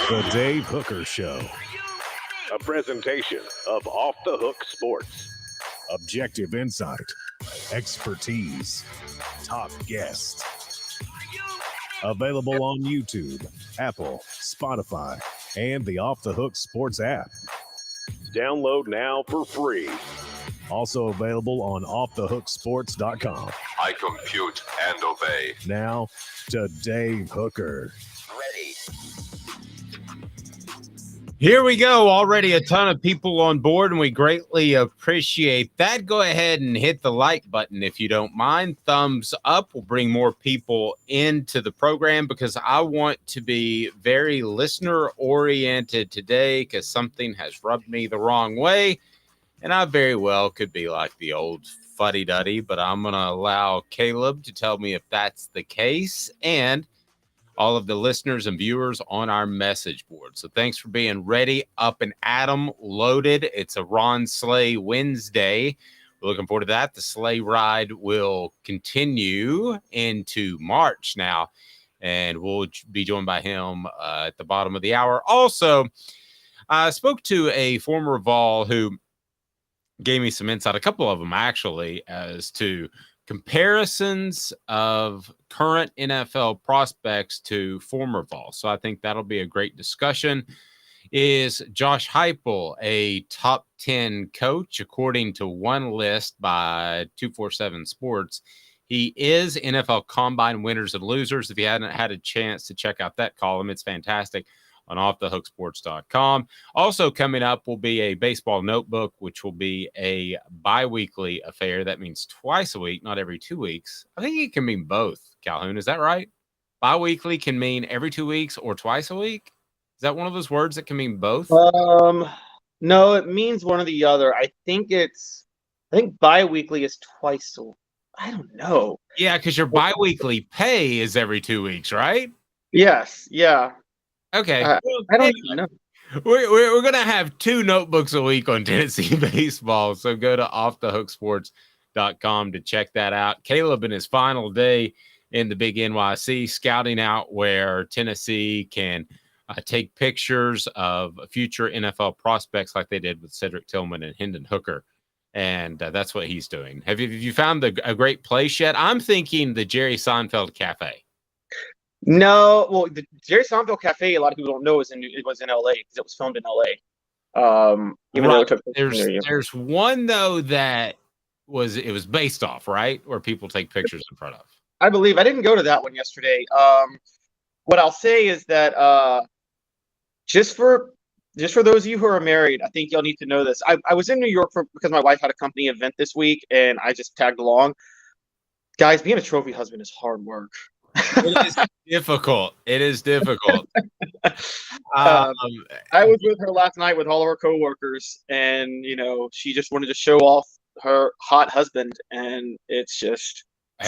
The Dave Hooker Show. A presentation of Off the Hook Sports. Objective insight, expertise, top guests. Available on YouTube, Apple, Spotify, and the Off the Hook Sports app. Download now for free. Also available on offthehooksports.com. I compute and obey. Now to Dave Hooker. Ready. Here we go. Already a ton of people on board, and we greatly appreciate that. Go ahead and hit the like button if you don't mind. Thumbs up will bring more people into the program because I want to be very listener-oriented today because something has rubbed me the wrong way, and I very well could be like the old fuddy-duddy, but I'm going to allow Caleb to tell me if that's the case, and all of the listeners and viewers on our message board. So thanks for being ready, up and at 'em, loaded. It's a Ron Slay Wednesday. We're looking forward to that. The sleigh ride will continue into March now, and we'll be joined by him at the bottom of the hour. Also, I spoke to a former Vol who gave me some insight, a couple of them actually, as to comparisons of current NFL prospects to former Vols. So I think that'll be a great discussion. Is Josh Heupel a top 10 coach? According to one list by 247 Sports, he is NFL Combine winners and losers. If you hadn't had a chance to check out that column, it's fantastic on offthehooksports.com. Also coming up will be a baseball notebook, which will be a bi-weekly affair. That means twice a week, not every 2 weeks. I think it can mean both, Calhoun. Is that right? Bi-weekly can mean every 2 weeks or twice a week? Is that one of those words that can mean both? No, it means one or the other. I think bi-weekly is twice a week. I don't know. Yeah, because your bi-weekly pay is every 2 weeks, right? Yes, yeah. Okay. I don't even know. We're going to have 2 notebooks a week on Tennessee baseball, so go to offthehooksports.com to check that out. Caleb in his final day in the Big NYC, scouting out where Tennessee can take pictures of future NFL prospects like they did with Cedric Tillman and Hendon Hooker, and that's what he's doing. Have you found a great place yet? I'm thinking the Jerry Seinfeld Cafe. No, well, the Jerry Seinfeld Cafe, a lot of people don't know, it was in LA because it was filmed in LA. Even though it took there's one though that was based off, right, where people take pictures in front of. I believe I didn't go to that one yesterday. What I'll say is that just for those of you who are married, I think y'all need to know this. I was in New York because my wife had a company event this week, and I just tagged along. Guys, being a trophy husband is hard work. It is difficult. I was with her last night with all of her coworkers, and she just wanted to show off her hot husband, and it's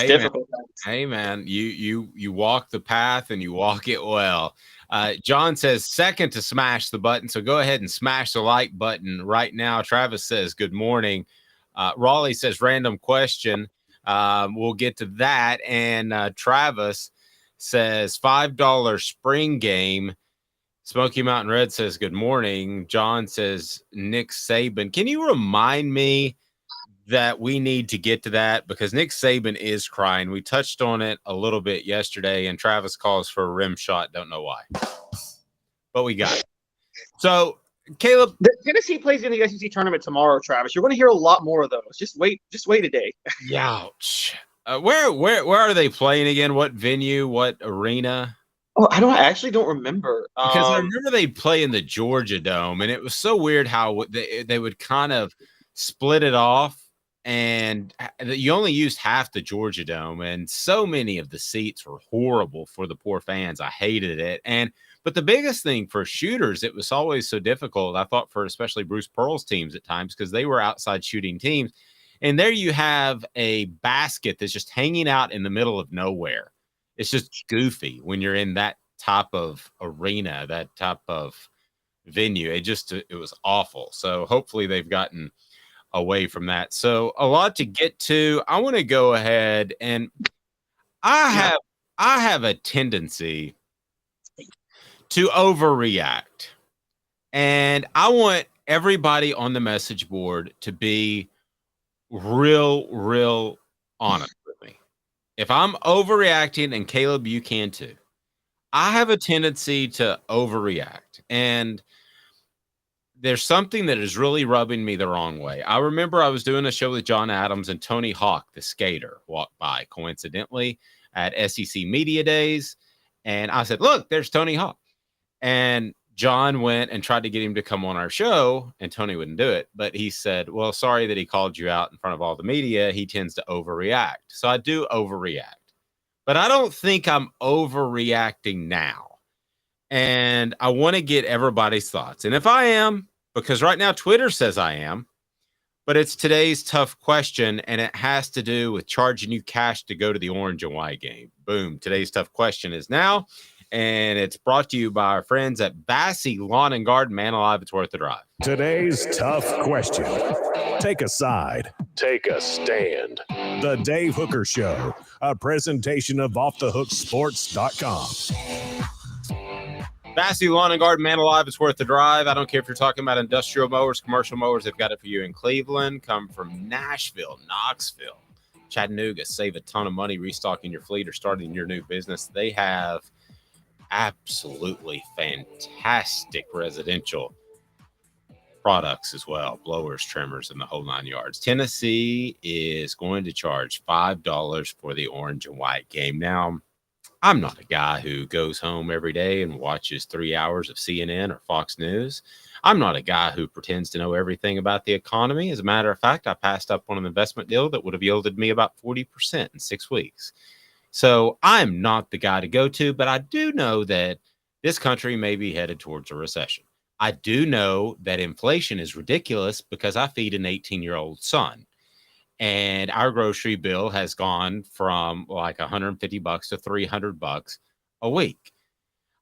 difficult. Hey man, you walk the path and you walk it well. John says second to smash the button, so go ahead and smash the like button right now. Travis says good morning. Raleigh says random question. We'll get to that. And Travis says $5 spring game. Smoky Mountain Red says good morning. John says Nick Saban. Can you remind me that we need to get to that? Because Nick Saban is crying. We touched on it a little bit yesterday, and Travis calls for a rim shot. Don't know why. But we got it. So, Caleb, Tennessee plays in the SEC tournament tomorrow, Travis. You're going to hear a lot more of those. Just wait a day. Ouch. Where are they playing again? What venue? What arena? Oh, I actually don't remember. Because I remember they play in the Georgia Dome, and it was so weird how they would kind of split it off, and you only used half the Georgia Dome, and so many of the seats were horrible for the poor fans. I hated it. But the biggest thing for shooters, it was always so difficult, I thought, for especially Bruce Pearl's teams at times, because they were outside shooting teams. And there you have a basket that's just hanging out in the middle of nowhere. It's just goofy when you're in that type of arena, that type of venue. It was awful. So hopefully they've gotten away from that. So a lot to get to. I want to go ahead, and I have a tendency to overreact. And I want everybody on the message board to be real honest with me. If I'm overreacting, and Caleb, you can too, I have a tendency to overreact. And there's something that is really rubbing me the wrong way. I remember I was doing a show with John Adams, and Tony Hawk, the skater, walked by coincidentally at SEC Media Days. And I said, look, there's Tony Hawk. And John went and tried to get him to come on our show, and Tony wouldn't do it. But he said, well, sorry that he called you out in front of all the media. He tends to overreact. So I do overreact. But I don't think I'm overreacting now. And I want to get everybody's thoughts. And if I am, because right now Twitter says I am, but it's today's tough question, and it has to do with charging you cash to go to the orange and white game. Boom. Today's tough question is now, and it's brought to you by our friends at Bassey Lawn and Garden. Man alive, it's worth the drive. Today's tough question. Take a side. Take a stand. The Dave Hooker Show, a presentation of offthehooksports.com. Bassey Lawn and Garden, man alive, it's worth the drive. I don't care if you're talking about industrial mowers, commercial mowers, they've got it for you in Cleveland. Come from Nashville, Knoxville, Chattanooga. Save a ton of money restocking your fleet or starting your new business. They have absolutely fantastic residential products as well, blowers, trimmers, and the whole 9 yards. Tennessee is going to charge $5 for the orange and white game. Now, I'm not a guy who goes home every day and watches 3 hours of CNN or Fox News. I'm not a guy who pretends to know everything about the economy. As a matter of fact, I passed up on an investment deal that would have yielded me about 40% in 6 weeks. So I'm not the guy to go to, but I do know that this country may be headed towards a recession. I do know that inflation is ridiculous because I feed an 18-year-old son. And our grocery bill has gone from like $150 to $300 a week.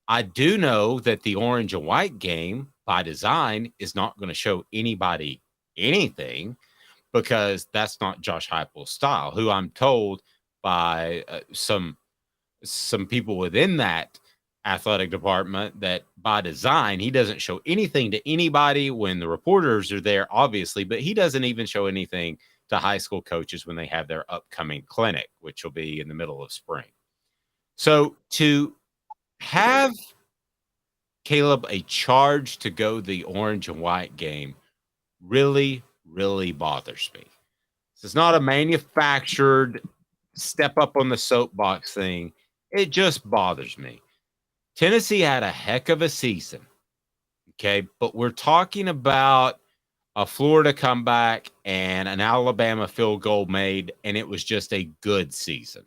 I do know that the orange and white game by design is not going to show anybody anything because that's not Josh Heupel's style, who I'm told by some people within that athletic department that by design, he doesn't show anything to anybody when the reporters are there, obviously, but he doesn't even show anything to high school coaches when they have their upcoming clinic, which will be in the middle of spring. So to have, Caleb, a charge to go the orange and white game really bothers me. This is not a manufactured step up on the soapbox thing. It just bothers me. Tennessee had a heck of a season, okay? But we're talking about a Florida comeback and an Alabama field goal made, and it was just a good season.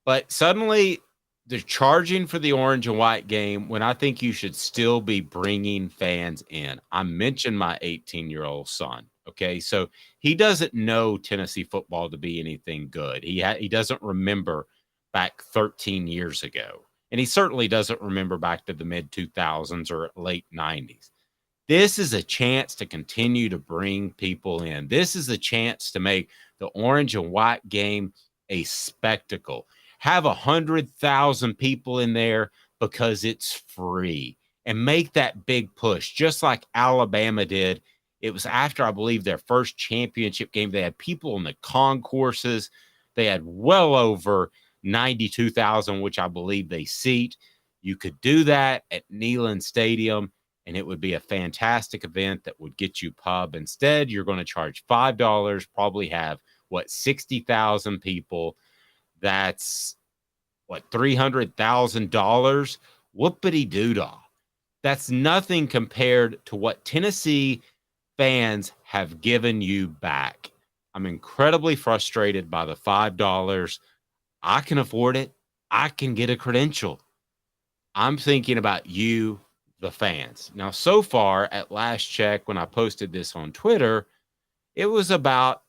But suddenly they're charging for the orange and white game when I think you should still be bringing fans in. I mentioned my 18-year-old son, okay? So he doesn't know Tennessee football to be anything good. He doesn't remember back 13 years ago, and he certainly doesn't remember back to the mid-2000s or late 90s. This is a chance to continue to bring people in. This is a chance to make the orange and white game a spectacle. Have 100,000 people in there because it's free and make that big push, just like Alabama did. It was after, I believe, their first championship game. They had people in the concourses. They had well over 92,000, which I believe they seat. You could do that at Neyland Stadium, and it would be a fantastic event that would get you pub. Instead, you're going to charge $5, probably have, 60,000 people. That's, $300,000? Whoopity-doo-dah. That's nothing compared to what Tennessee fans have given you back. I'm incredibly frustrated by the $5. I can afford it. I can get a credential. I'm thinking about you, the fans. Now, so far, at last check, when I posted this on Twitter, it was about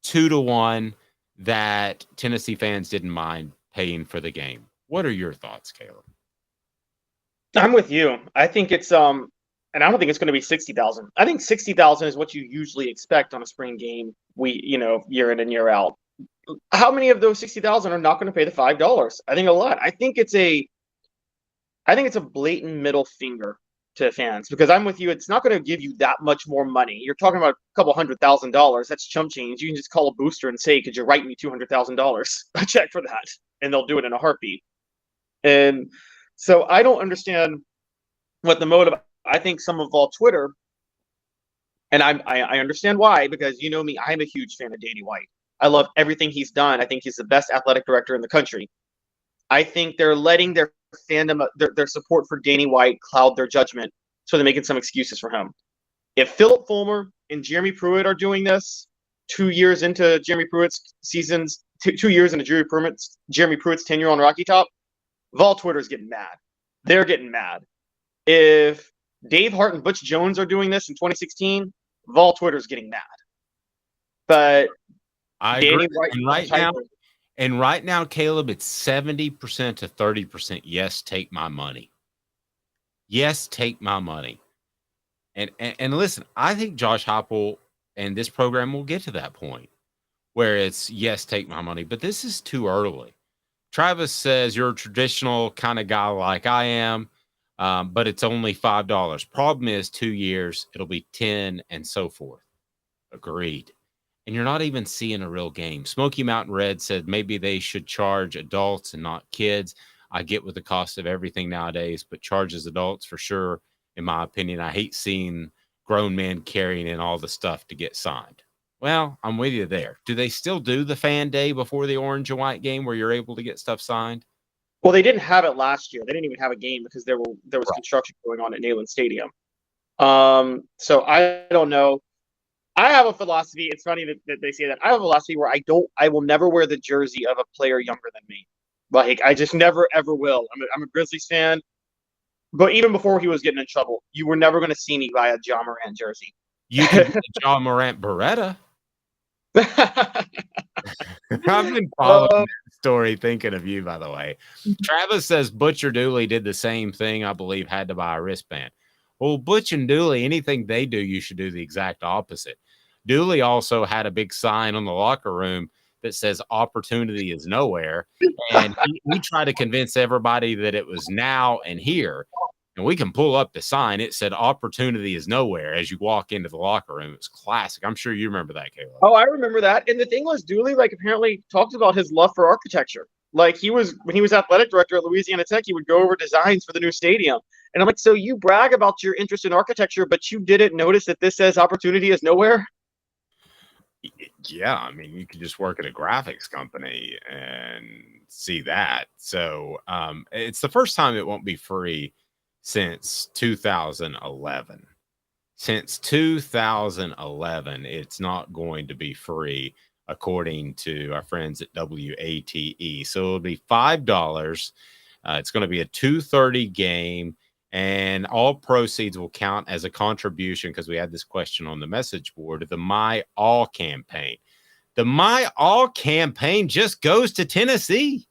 2-1 that Tennessee fans didn't mind paying for the game. What are your thoughts, Caleb? I'm with you. I think it's and I don't think it's going to be 60,000. I think 60,000 is what you usually expect on a spring game. Year in and year out. How many of those 60,000 are not going to pay the $5? I think a lot. I think it's a I think it's a blatant middle finger to fans because I'm with you. It's not going to give you that much more money. You're talking about a couple $100,000. That's chump change. You can just call a booster and say, "Could you write me $200,000 a check for that?" And they'll do it in a heartbeat. And so I don't understand what the motive. I think some of all Twitter, and I understand why, because you know me, I'm a huge fan of Danny White. I love everything he's done. I think he's the best athletic director in the country. I think they're letting their fandom, their support for Danny White cloud their judgment, so they're making some excuses for him. If Philip Fulmer and Jeremy Pruitt are doing this 2 years into Jeremy Pruitt's seasons, 2 years into Jeremy Pruitt's tenure on Rocky Top, Vol Twitter's getting mad. They're getting mad. If Dave Hart and Butch Jones are doing this in 2016, Vol Twitter's getting mad. But I Danny agree. White And right now, Caleb, it's 70% to 30%. Yes, take my money. Yes, take my money. And listen, I think Josh Heupel and this program will get to that point where it's yes, take my money. But this is too early. Travis says you're a traditional kind of guy like I am, but it's only $5. Problem is 2 years, it'll be 10 and so forth. Agreed. And you're not even seeing a real game. Smoky Mountain Red said maybe they should charge adults and not kids. I get with the cost of everything nowadays, but charges adults for sure, in my opinion. I hate seeing grown men carrying in all the stuff to get signed. Well, I'm with you there. Do they still do the fan day before the orange and white game where you're able to get stuff signed? Well, they didn't have it last year. They didn't even have a game because there was construction going on at Neyland Stadium. So I don't know. I have a philosophy. It's funny that they say that. I have a philosophy where I will never wear the jersey of a player younger than me. Like, I just never, ever will. I'm a Grizzlies fan. But even before he was getting in trouble, you were never going to see me buy a Ja Morant jersey. You can get a Ja Morant Beretta. I've been following that story thinking of you, by the way. Travis says Butcher Dooley did the same thing, I believe, had to buy a wristband. Well, Butch and Dooley, anything they do, you should do the exact opposite. Dooley also had a big sign on the locker room that says opportunity is nowhere. And he tried to convince everybody that it was now and here. And we can pull up the sign. It said opportunity is nowhere as you walk into the locker room. It's classic. I'm sure you remember that, Caleb. Oh, I remember that. And the thing was, Dooley, apparently talked about his love for architecture. When he was athletic director at Louisiana Tech, he would go over designs for the new stadium. And I'm like, so you brag about your interest in architecture, but you didn't notice that this says opportunity is nowhere? Yeah, I mean, you could just work at a graphics company and see that. So it's the first time it won't be free since 2011. Since 2011, it's not going to be free, according to our friends at WATE. So it'll be $5. It's going to be a 2:30 game, and all proceeds will count as a contribution, because we had this question on the message board, of the My All campaign. The My All campaign just goes to Tennessee.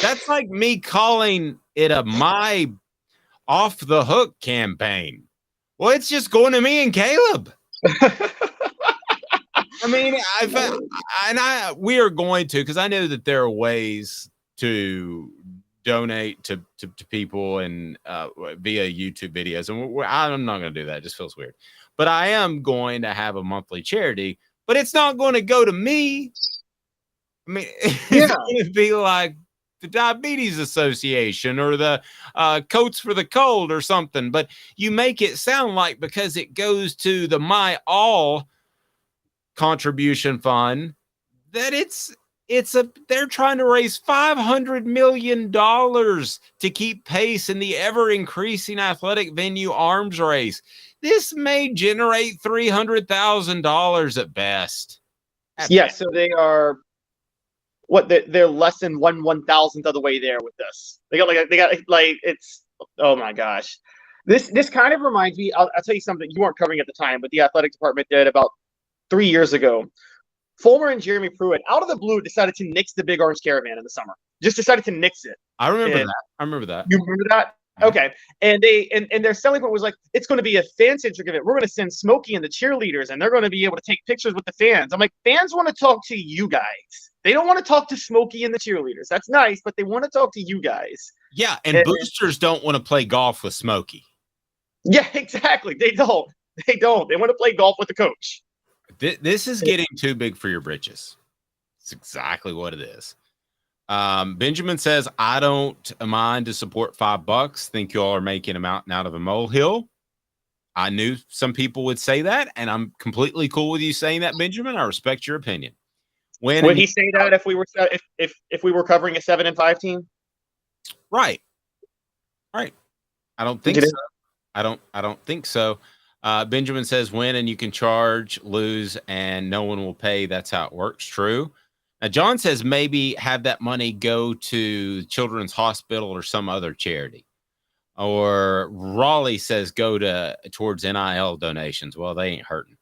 That's like me calling it a My Off the Hook campaign. Well, it's just going to me and Caleb. I mean, we are going to, because I know that there are ways to donate to people and via YouTube videos, and I'm not going to do that. It just feels weird. But I am going to have a monthly charity, but it's not going to go to me. I mean, it's going to be like the Diabetes Association or the Coats for the Cold or something. But you make it sound like because it goes to the My All contribution fund that they're trying to raise $500 million to keep pace in the ever increasing athletic venue arms race. This may generate $300,000 at best. So they are they're less than 1/1000th of the way there with this. They got it's, oh my gosh. This kind of reminds me, I'll tell you something you weren't covering at the time, but the athletic department did about 3 years ago. Fulmer and Jeremy Pruitt, out of the blue, decided to nix the Big Orange Caravan in the summer. Just decided to nix it. I remember that. You remember that? Okay, and and their selling point was like, it's going to be a fan-centric event. We're going to send Smokey and the cheerleaders, and they're going to be able to take pictures with the fans. I'm like, fans want to talk to you guys. They don't want to talk to Smokey and the cheerleaders. That's nice, but they want to talk to you guys. Yeah, and boosters don't want to play golf with Smokey. Yeah, exactly. They don't. They don't. They want to play golf with the coach. This is getting too big for your britches. It's exactly what it is. Benjamin says, I don't mind to support $5. Think y'all are making a mountain out of a molehill. I knew some people would say that, and I'm completely cool with you saying that, Benjamin. I respect your opinion. Would he say that if we were covering a 7-5 team? Right. I don't think so. I don't think so. Benjamin says, win and you can charge, lose and no one will pay. That's how it works. True. Now, John says maybe have that money go to Children's Hospital or some other charity. Or Raleigh says go towards NIL donations. Well, they ain't hurting.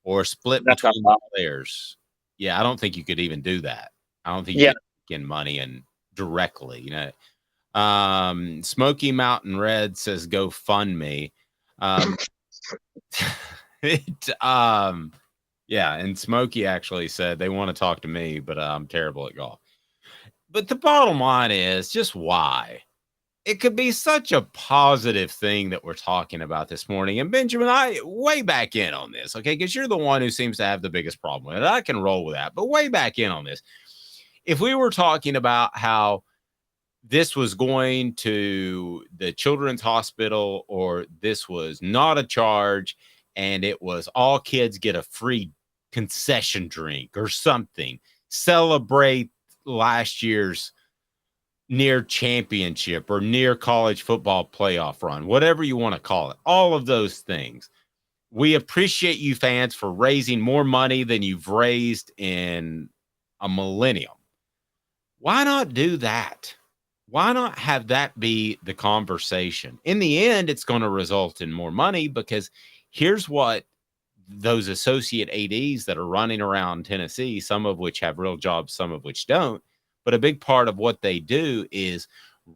Or split between the players. Yeah, I don't think you could even do that. I don't think you can get money in directly. You know, Smoky Mountain Red says go fund me. Yeah, and Smokey actually said they want to talk to me, but I'm terrible at golf. But the bottom line is just why. It could be such a positive thing that we're talking about this morning. And Benjamin, I way back in on this, okay? Because you're the one who seems to have the biggest problem with it. I can roll with that, but way back in on this. If we were talking about how this was going to the Children's Hospital or this was not a charge and it was all kids get a free concession drink or something, celebrate last year's near championship or near college football playoff run, whatever you want to call it, all of those things. We appreciate you fans for raising more money than you've raised in a millennium. Why not do that? Why not have that be the conversation? In the end, it's going to result in more money because here's what those associate ADs that are running around Tennessee, some of which have real jobs, some of which don't, but a big part of what they do is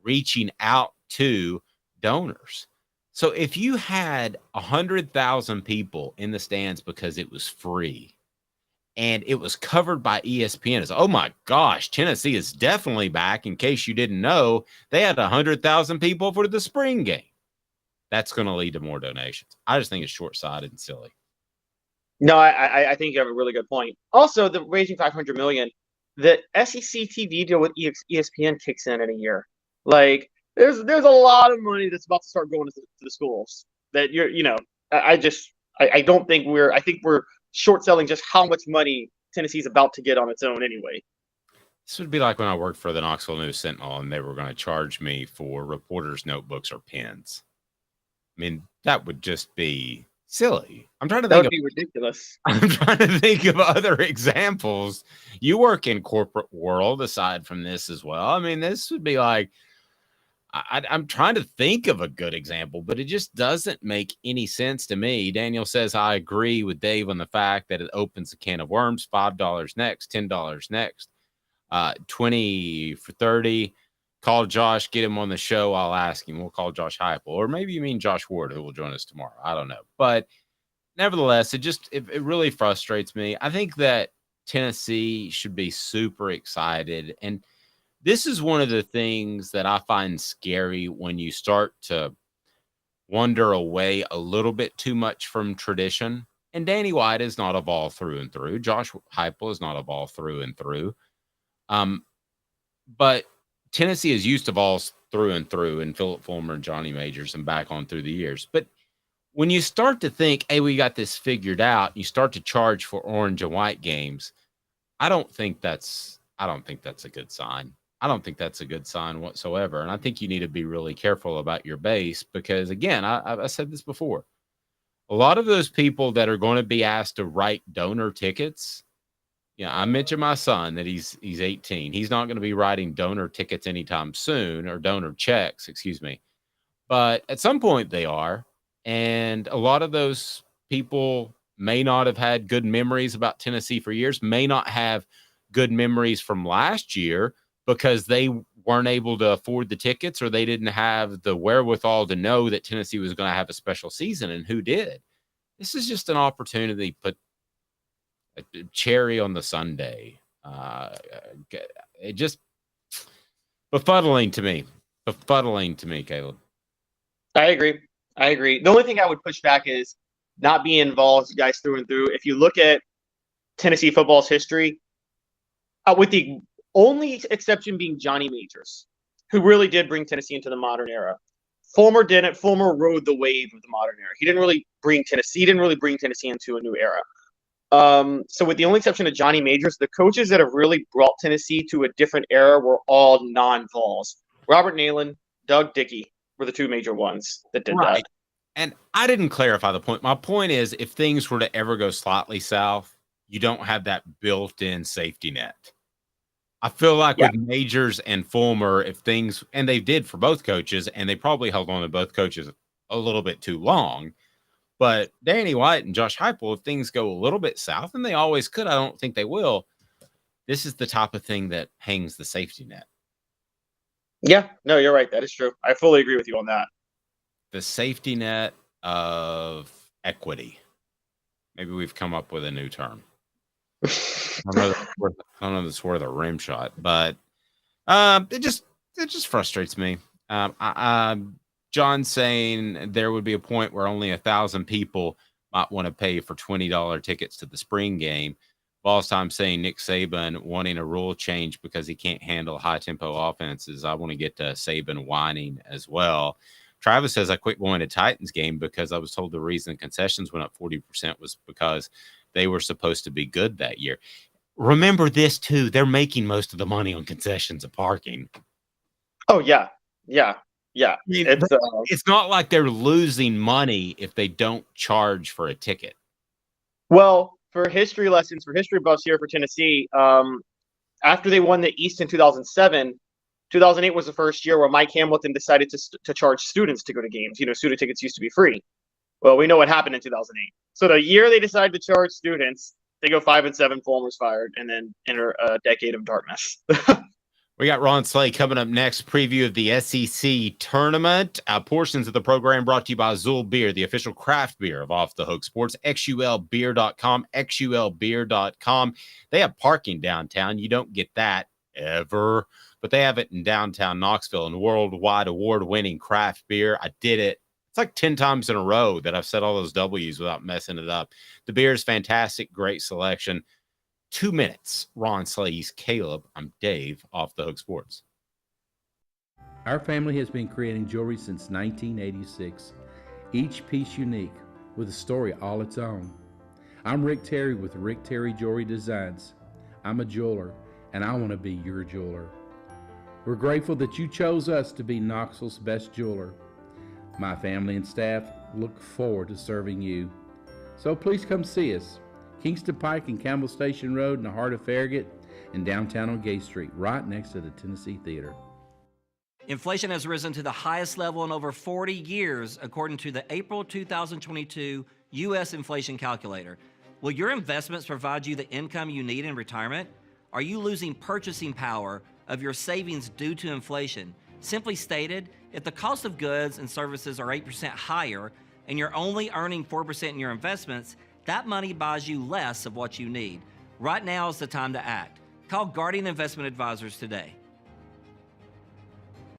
reaching out to donors. So if you had 100,000 people in the stands because it was free and it was covered by ESPN, it's, oh my gosh, Tennessee is definitely back. In case you didn't know, they had 100,000 people for the spring game. That's going to lead to more donations. I just think it's short-sighted and silly. No, I think you have a really good point. Also, the raising $500 million, the SEC TV deal with ESPN kicks in a year. Like, there's a lot of money that's about to start going to the schools. That I don't think I think we're short selling just how much money Tennessee's about to get on its own anyway. This would be like when I worked for the Knoxville News Sentinel and they were going to charge me for reporters' notebooks or pens. I mean, that would just be silly. I'm trying to think. That would be ridiculous. I'm trying to think of other examples. You work in corporate world aside from this as well. I mean, this would be like, I'm trying to think of a good example, but it just doesn't make any sense to me. Daniel says, I agree with Dave on the fact that it opens a can of worms. $5 next, $10 next, 20 for 30. Call Josh, get him on the show. I'll ask him. We'll call Josh Heupel. Or maybe you mean Josh Ward, who will join us tomorrow. I don't know. But nevertheless, it really frustrates me. I think that Tennessee should be super excited. And this is one of the things that I find scary when you start to wander away a little bit too much from tradition. And Danny White is not a Vol through and through. Josh Heupel is not a Vol through and through. But Tennessee is used to Vols through and through, and Philip Fulmer and Johnny Majors and back on through the years. But when you start to think, hey, we got this figured out, you start to charge for orange and white games, I don't think that's a good sign. I don't think that's a good sign whatsoever. And I think you need to be really careful about your base because, again, I said this before. A lot of those people that are going to be asked to write donor tickets, I mentioned my son that he's 18. He's not going to be writing donor tickets anytime soon, or donor checks, excuse me. But at some point they are. And a lot of those people may not have had good memories about Tennessee for years, may not have good memories from last year because they weren't able to afford the tickets, or they didn't have the wherewithal to know that Tennessee was going to have a special season, and who did. This is just an opportunity to put a cherry on the sundae. It just befuddling to me. Befuddling to me, Caleb. I agree. The only thing I would push back is not being involved, guys, through and through. If you look at Tennessee football's history, with the only exception being Johnny Majors, who really did bring Tennessee into the modern era. Fulmer didn't. Fulmer rode the wave of the modern era. He didn't really bring Tennessee into a new era. So with the only exception of Johnny Majors, the coaches that have really brought Tennessee to a different era were all non-Vols. Robert Nalen, Doug Dickey were the two major ones that did that. And I didn't clarify the point. My point is, if things were to ever go slightly south, you don't have that built-in safety net. I feel like with Majors and Fulmer, if things, and they did for both coaches, and they probably held on to both coaches a little bit too long. But Danny White and Josh Heupel, if things go a little bit south, and they always could, I don't think they will, this is the type of thing that hangs the safety net. Yeah, no, you're right. That is true. I fully agree with you on that. The safety net of equity. Maybe we've come up with a new term. I don't know that's worth a rim shot, but it just frustrates me. John saying there would be a point where only 1,000 people might want to pay for $20 tickets to the spring game. Vols time saying Nick Saban wanting a rule change because he can't handle high tempo offenses. I want to get to Saban whining as well. Travis says I quit going to Titans game because I was told the reason concessions went up 40% was because they were supposed to be good that year. Remember this too. They're making most of the money on concessions and parking. Oh yeah. I mean, it's not like they're losing money if they don't charge for a ticket. Well, for history lessons, for history buffs here for Tennessee, after they won the East in 2007, 2008 was the first year where Mike Hamilton decided to charge students to go to games. Student tickets used to be free. Well, we know what happened in 2008. So the year they decided to charge students, they go 5-7, Fulmer's fired, and then enter a decade of darkness. We got Ron Slay coming up next. Preview of the SEC tournament. Portions of the program brought to you by Azul Beer, the official craft beer of Off the Hook Sports. XULbeer.com. XULbeer.com. They have parking downtown. You don't get that ever, but they have it in downtown Knoxville and worldwide award-winning craft beer. I did it. It's like 10 times in a row that I've said all those W's without messing it up. The beer is fantastic. Great selection. 2 minutes. Ron Slay's Caleb. I'm Dave, Off the Hook Sports. Our family has been creating jewelry since 1986, each piece unique with a story all its own. I'm Rick Terry with Rick Terry Jewelry Designs. I'm a jeweler, and I want to be your jeweler. We're grateful that you chose us to be Knoxville's best jeweler. My family and staff look forward to serving you. So please come see us. Kingston Pike and Campbell Station Road in the heart of Farragut, and downtown on Gay Street, right next to the Tennessee Theater. Inflation has risen to the highest level in over 40 years, according to the April 2022 U.S. Inflation Calculator. Will your investments provide you the income you need in retirement? Are you losing purchasing power of your savings due to inflation? Simply stated, if the cost of goods and services are 8% higher and you're only earning 4% in your investments, that money buys you less of what you need. Right now is the time to act. Call Guardian Investment Advisors today.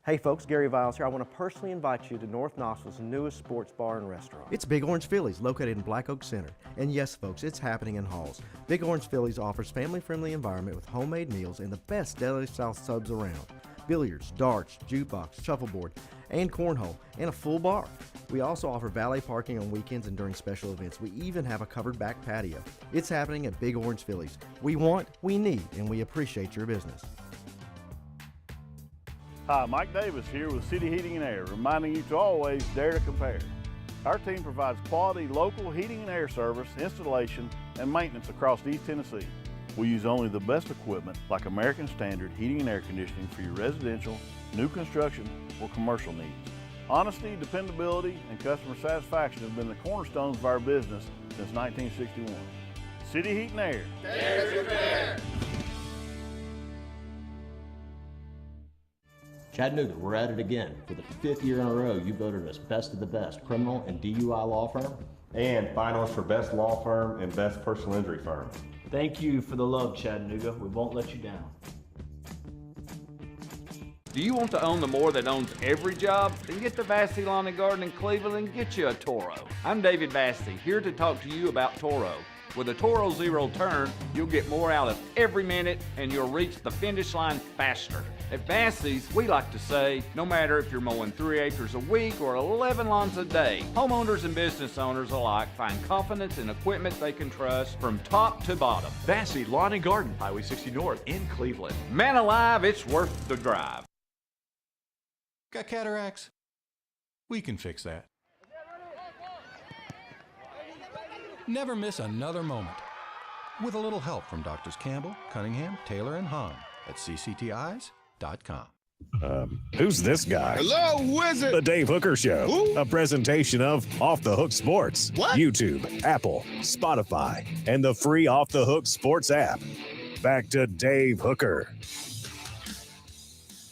Hey folks, Gary Viles here. I want to personally invite you to North Knoxville's newest sports bar and restaurant. It's Big Orange Phillies, located in Black Oak Center. And yes folks, it's happening in Halls. Big Orange Phillies offers family-friendly environment with homemade meals and the best deli-style subs around. Billiards, darts, jukebox, shuffleboard, and cornhole, and a full bar. We also offer valet parking on weekends and during special events. We even have a covered back patio. It's happening at Big Orange Phillies. We want, we need, and we appreciate your business. Hi, Mike Davis here with City Heating and Air, reminding you to always dare to compare. Our team provides quality local heating and air service, installation, and maintenance across East Tennessee. We use only the best equipment like American Standard heating and air conditioning for your residential, new construction, or commercial needs. Honesty, dependability, and customer satisfaction have been the cornerstones of our business since 1961. City Heat and Air. Dare to compare. Chattanooga, we're at it again. For the 5th year in a row, you voted us best of the best criminal and DUI law firm. And finalists for best law firm and best personal injury firm. Thank you for the love, Chattanooga. We won't let you down. Do you want to own the more that owns every job? Then get to Vassey Lawn and Garden in Cleveland and get you a Toro. I'm David Vassey, here to talk to you about Toro. With a Toro Zero Turn, you'll get more out of every minute and you'll reach the finish line faster. At Vassey's, we like to say, no matter if you're mowing 3 acres a week or 11 lawns a day, homeowners and business owners alike find confidence in equipment they can trust from top to bottom. Vassey Lawn and Garden, Highway 60 North in Cleveland. Man alive, it's worth the drive. Got cataracts? We can fix that. Never miss another moment. With a little help from Doctors Campbell, Cunningham, Taylor, and Hahn at cctis.com. Who's this guy? Hello, who is it? The Dave Hooker Show. Who? A presentation of Off the Hook Sports. What? YouTube, Apple, Spotify, and the free Off the Hook Sports app. Back to Dave Hooker.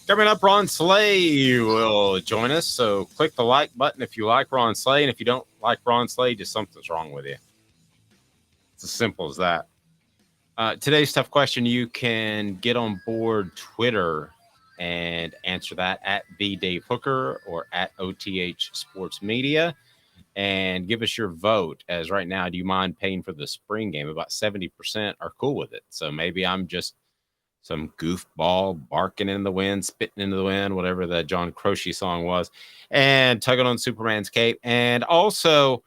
Coming up, Ron Slay will join us. So click the like button if you like Ron Slay. And if you don't like Ron Slay, just something's wrong with you. It's as simple as that. Today's tough question. You can get on board Twitter and answer that at the Dave Hooker or at OTH Sports Media and give us your vote. As right now, do you mind paying for the spring game? About 70% are cool with it. So maybe I'm just some goofball barking in the wind, spitting into the wind, whatever the John Croce song was, and tugging on Superman's cape. And also,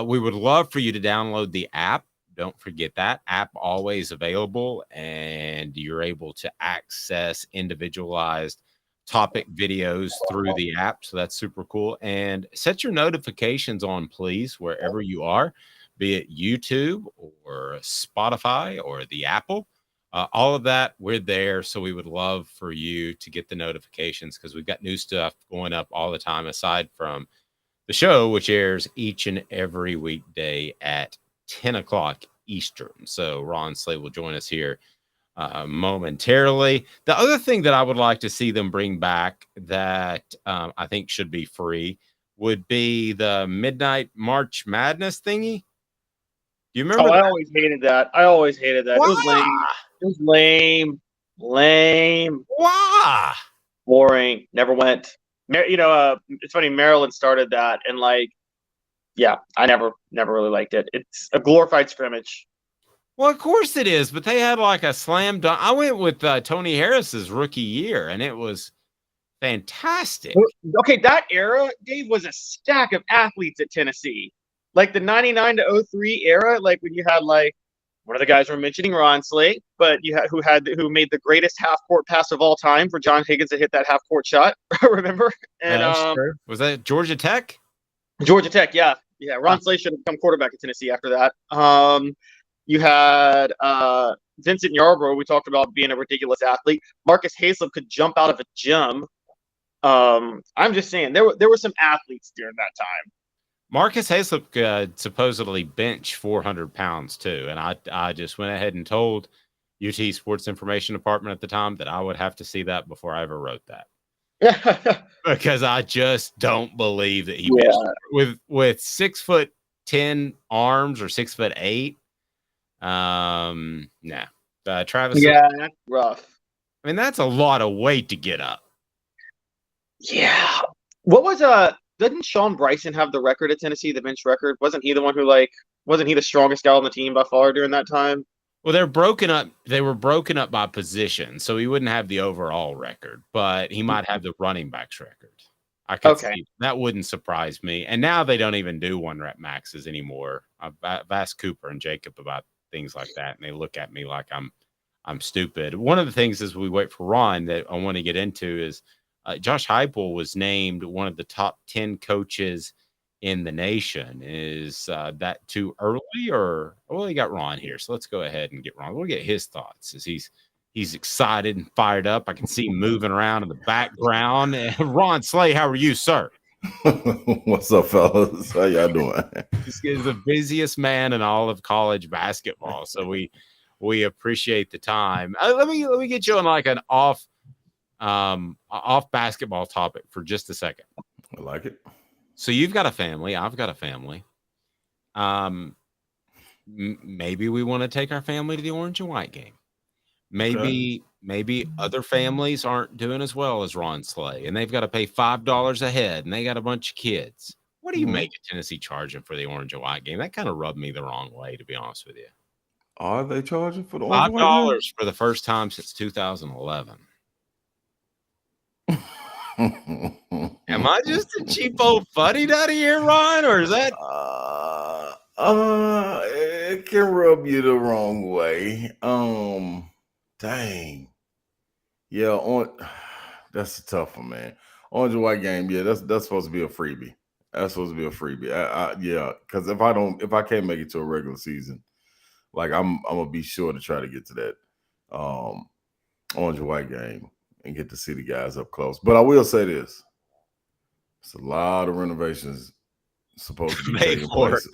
we would love for you to download the app. Don't forget that app, always available, and you're able to access individualized topic videos through the app. So that's super cool. And set your notifications on, please, wherever you are, be it YouTube or Spotify or the Apple. All of that, we're there. So we would love for you to get the notifications because we've got new stuff going up all the time, aside from the show, which airs each and every weekday at 10 o'clock Eastern. So Ron Slay will join us here momentarily. The other thing that I would like to see them bring back that I think should be free would be the Midnight March Madness thingy. Do you remember? I always hated that. It was lame. It was lame. Why? Boring. Never went. It's funny. Maryland started that, and I never really liked it. It's a glorified scrimmage. Well, of course it is, but they had like a slam dunk. I went with Tony Harris's rookie year, and it was fantastic. Okay, that era, Dave, was a stack of athletes at Tennessee. Like the 99 to 03 era, like when you had like one of the guys we're mentioning, Ron Slay, but you had who made the greatest half court pass of all time for John Higgins to hit that half court shot. Remember? And was that Georgia Tech? Georgia Tech, yeah. Ron Slay should have become quarterback at Tennessee after that. You had Vincent Yarbrough. We talked about being a ridiculous athlete. Marcus Hayslip could jump out of a gym. I'm just saying there were some athletes during that time. Marcus Hayslip could supposedly bench 400 pounds too, and I just went ahead and told UT Sports Information Department at the time that I would have to see that before I ever wrote that. Because I just don't believe that he with 6'10" arms or 6'8". Travis. Yeah, that's rough. I mean, that's a lot of weight to get up. Yeah. What was didn't Sean Bryson have the record at Tennessee, the bench record? Wasn't he the one who wasn't he the strongest guy on the team by far during that time? Well, they're broken up. They were broken up by position, so he wouldn't have the overall record, but he might have the running backs record. I could see that. Wouldn't surprise me. And now they don't even do 1-rep maxes anymore. I've asked Cooper and Jacob about things like that, and they look at me like I'm stupid. One of the things as we wait for Ron that I want to get into is Josh Heupel was named one of the top 10 coaches in the nation. Is that too early, or well, you got Ron here, so let's go ahead and get Ron. We'll get his thoughts as he's excited and fired up. I can see him moving around in the background. Ron Slay, how are you, sir? What's up, fellas? How y'all doing? This is the busiest man in all of college basketball, so we appreciate the time. Let me get you on like an off Off basketball topic for just a second. I like it. So you've got a family. I've got a family. Maybe we want to take our family to the orange and white game. Maybe other families aren't doing as well as Ron Slay, and they've got to pay $5 a head, and they got a bunch of kids. What do you make a Tennessee charging for the orange and white game? That kind of rubbed me the wrong way, to be honest with you. Are they charging for the orange and white game? $5 for the first time since 2011. Am I just a cheap old fuddy-duddy here, Ron, or is that? It can rub you the wrong way. Dang. Yeah, that's a tough one, man. Orange and white game, yeah, that's supposed to be a freebie. That's supposed to be a freebie. Yeah, because if I can't make it to a regular season, like I'm gonna be sure to try to get to that orange and white game and get to see the guys up close. But I will say this: it's a lot of renovations supposed to be taking place.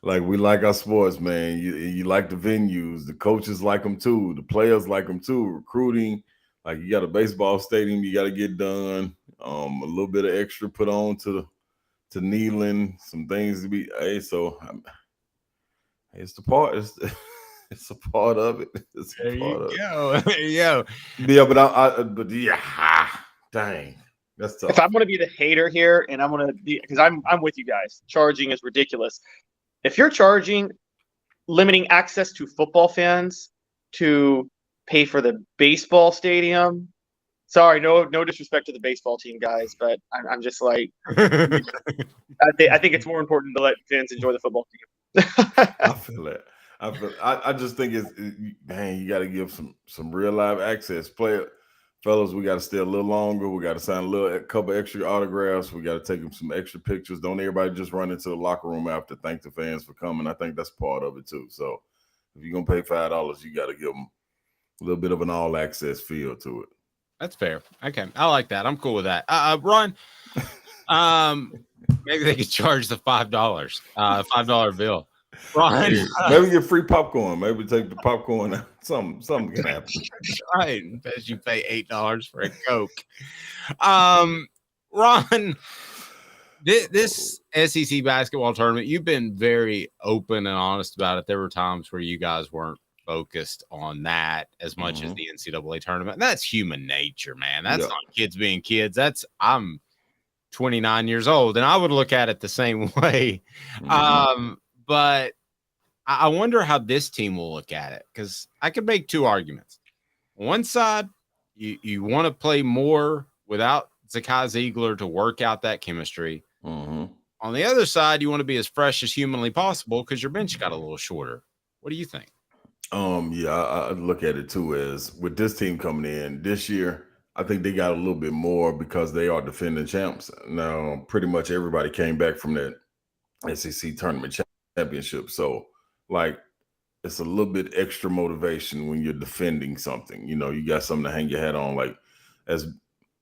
like we like our sports, man. You like the venues, the coaches like them too, the players like them too. Recruiting, like you got a baseball stadium, you got to get done. A little bit of extra put on to Neyland, some things to be. Hey, so it's the part. It's a part of it. It's there you go. There you go. Yeah, but yeah, dang. That's tough. If I'm going to be the hater here, and I'm going to be, because I'm with you guys, charging is ridiculous. If you're charging, limiting access to football fans to pay for the baseball stadium, sorry, no disrespect to the baseball team, guys, but I'm just like, I think it's more important to let fans enjoy the football team. I feel that. I just think man, you got to give some real live access. Fellas, we got to stay a little longer. We got to sign a couple extra autographs. We got to take them some extra pictures. Don't everybody just run into the locker room after thank the fans for coming. I think that's part of it too. So if you're gonna pay $5, you got to give them a little bit of an all access feel to it. That's fair. Okay, I like that. I'm cool with that. Ron, maybe they could charge the $5 bill. Ron, maybe get free popcorn. Maybe take the popcorn out. Something can happen. Right. As you pay $8 for a Coke. Ron, this SEC basketball tournament, you've been very open and honest about it. There were times where you guys weren't focused on that as much as the NCAA tournament. And that's human nature, man. That's not kids being kids. I'm 29 years old, and I would look at it the same way. But I wonder how this team will look at it, because I could make two arguments. On one side, you want to play more without Zakai Ziegler to work out that chemistry. On the other side, you want to be as fresh as humanly possible because your bench got a little shorter. What do you think? Yeah, I look at it too as with this team coming in this year, I think they got a little bit more because they are defending champs. Now, pretty much everybody came back from that SEC tournament championship. So, like, it's a little bit extra motivation when you're defending something. You know, you got something to hang your hat on. Like, as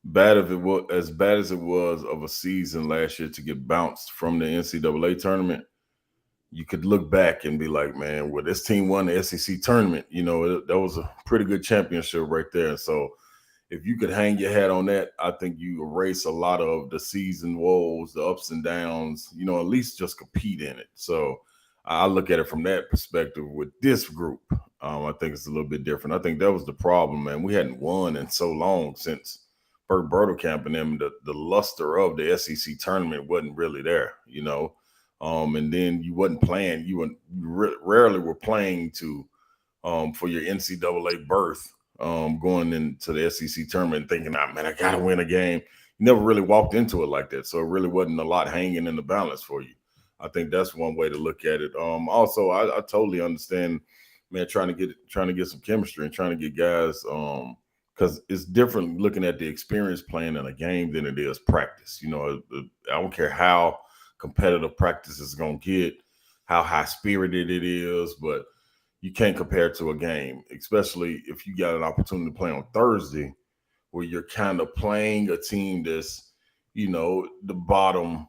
bad as it was of a season last year to get bounced from the NCAA tournament, you could look back and be like, man, well, this team won the SEC tournament. You know, that was a pretty good championship right there. So if you could hang your hat on that, I think you erase a lot of the season woes, the ups and downs, you know, at least just compete in it. So I look at it from that perspective with this group. I think it's a little bit different. I think that was the problem, man. We hadn't won in so long since Bert Bertelkamp and them. The luster of the SEC tournament wasn't really there, you know. And then you wasn't playing. You rarely were playing for your NCAA berth going into the SEC tournament thinking, man, I got to win a game. You never really walked into it like that. So it really wasn't a lot hanging in the balance for you. I think that's one way to look at it. Also, I totally understand, man, trying to get some chemistry and trying to get guys because it's different looking at the experience playing in a game than it is practice. You know, I don't care how competitive practice is going to get, how high-spirited it is, but you can't compare it to a game, especially if you got an opportunity to play on Thursday where you're kind of playing a team that's, you know, the bottom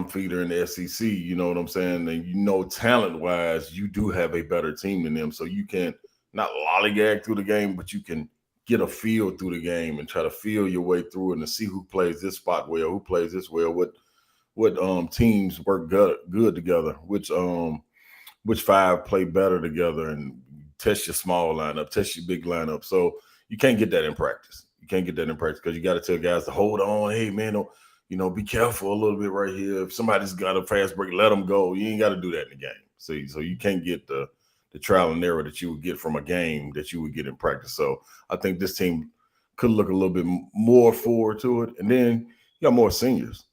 feeder in the SEC, you know what I'm saying? And you know, talent-wise, you do have a better team than them, so you can not lollygag through the game, but you can get a feel through the game and try to feel your way through it and to see who plays this spot well, who plays this well, what teams work good together, which five play better together, and test your small lineup, test your big lineup. So you can't get that in practice. You can't get that in practice because you got to tell guys to hold on. Hey, man, don't, be careful a little bit right here. If somebody's got a fast break, let them go. You ain't got to do that in the game. See, so you can't get the trial and error that you would get from a game that you would get in practice. So I think this team could look a little bit more forward to it. And then you got more seniors.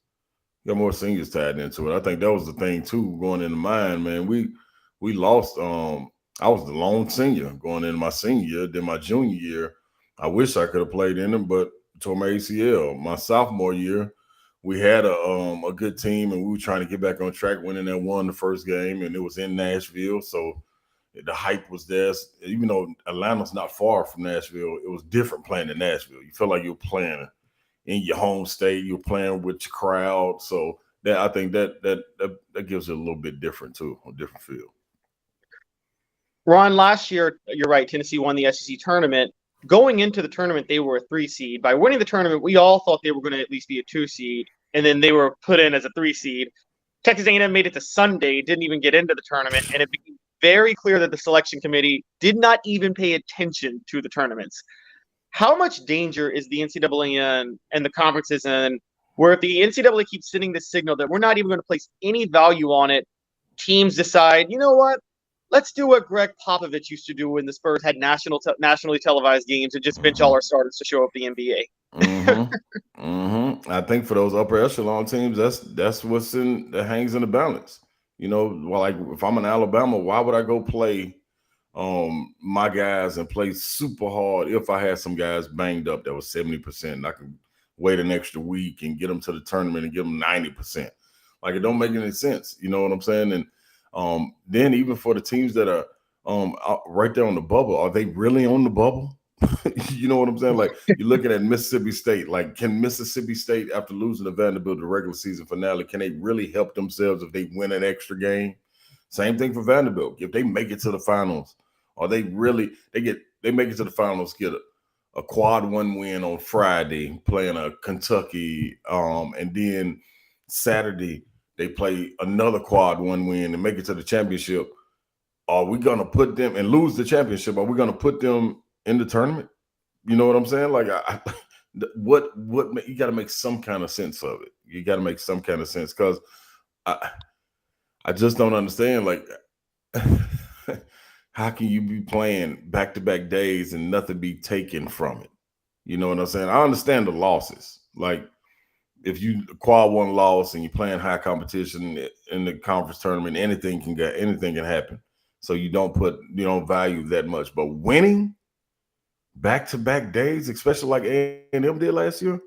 You got more seniors tied into it. I think that was the thing, too, going into mine, man. We lost I was the lone senior going into my senior year. Then my junior year, I wish I could have played in them, but tore my ACL. My sophomore year, we had a good team, and we were trying to get back on track, winning and won the first game, and it was in Nashville. So the hype was there. Even though Atlanta's not far from Nashville, it was different playing in Nashville. You felt like you were playing in your home state. You were playing with your crowd. So I think that gives it a little bit different, too, a different feel. Ron, last year, you're right, Tennessee won the SEC tournament. Going into the tournament, they were a 3 seed. By winning the tournament, we all thought they were going to at least be a 2 seed, and then they were put in as a 3 seed. Texas A&M made it to Sunday, didn't even get into the tournament, and it became very clear that the selection committee did not even pay attention to the tournaments. How much danger is the NCAA in and the conferences in, where if the NCAA keeps sending this signal that we're not even going to place any value on it, teams decide, you know what? Let's do what Greg Popovich used to do when the Spurs had nationally televised games and just bench all our starters to show up the NBA. I think for those upper echelon teams, that's what's that hangs in the balance. Like if I'm in Alabama, why would I go play my guys and play super hard if I had some guys banged up that was 70%? And I can wait an extra week and get them to the tournament and give them 90%. Like it don't make any sense. You know what I'm saying? And then even for the teams that are right there on the bubble, are they really on the bubble? You know what I'm saying? Like you're looking at Mississippi State. Like, can Mississippi State, after losing to Vanderbilt the regular season finale, can they really help themselves if they win an extra game? Same thing for Vanderbilt. If they make it to the finals, or they make it to the finals, get a quad 1 win on Friday playing a Kentucky, and then Saturday they play another quad 1 win and make it to the championship. Are we going to put them and lose the championship? Are we going to put them in the tournament? You know what I'm saying? Like, what you got to make some kind of sense of it. You got to make some kind of sense, because I just don't understand. Like, how can you be playing back-to-back days and nothing be taken from it? You know what I'm saying? I understand the losses. Like, if you quad 1 loss and you're playing high competition in the conference tournament, anything can happen. So you don't value that much. But winning back-to-back days, especially like A&M did last year,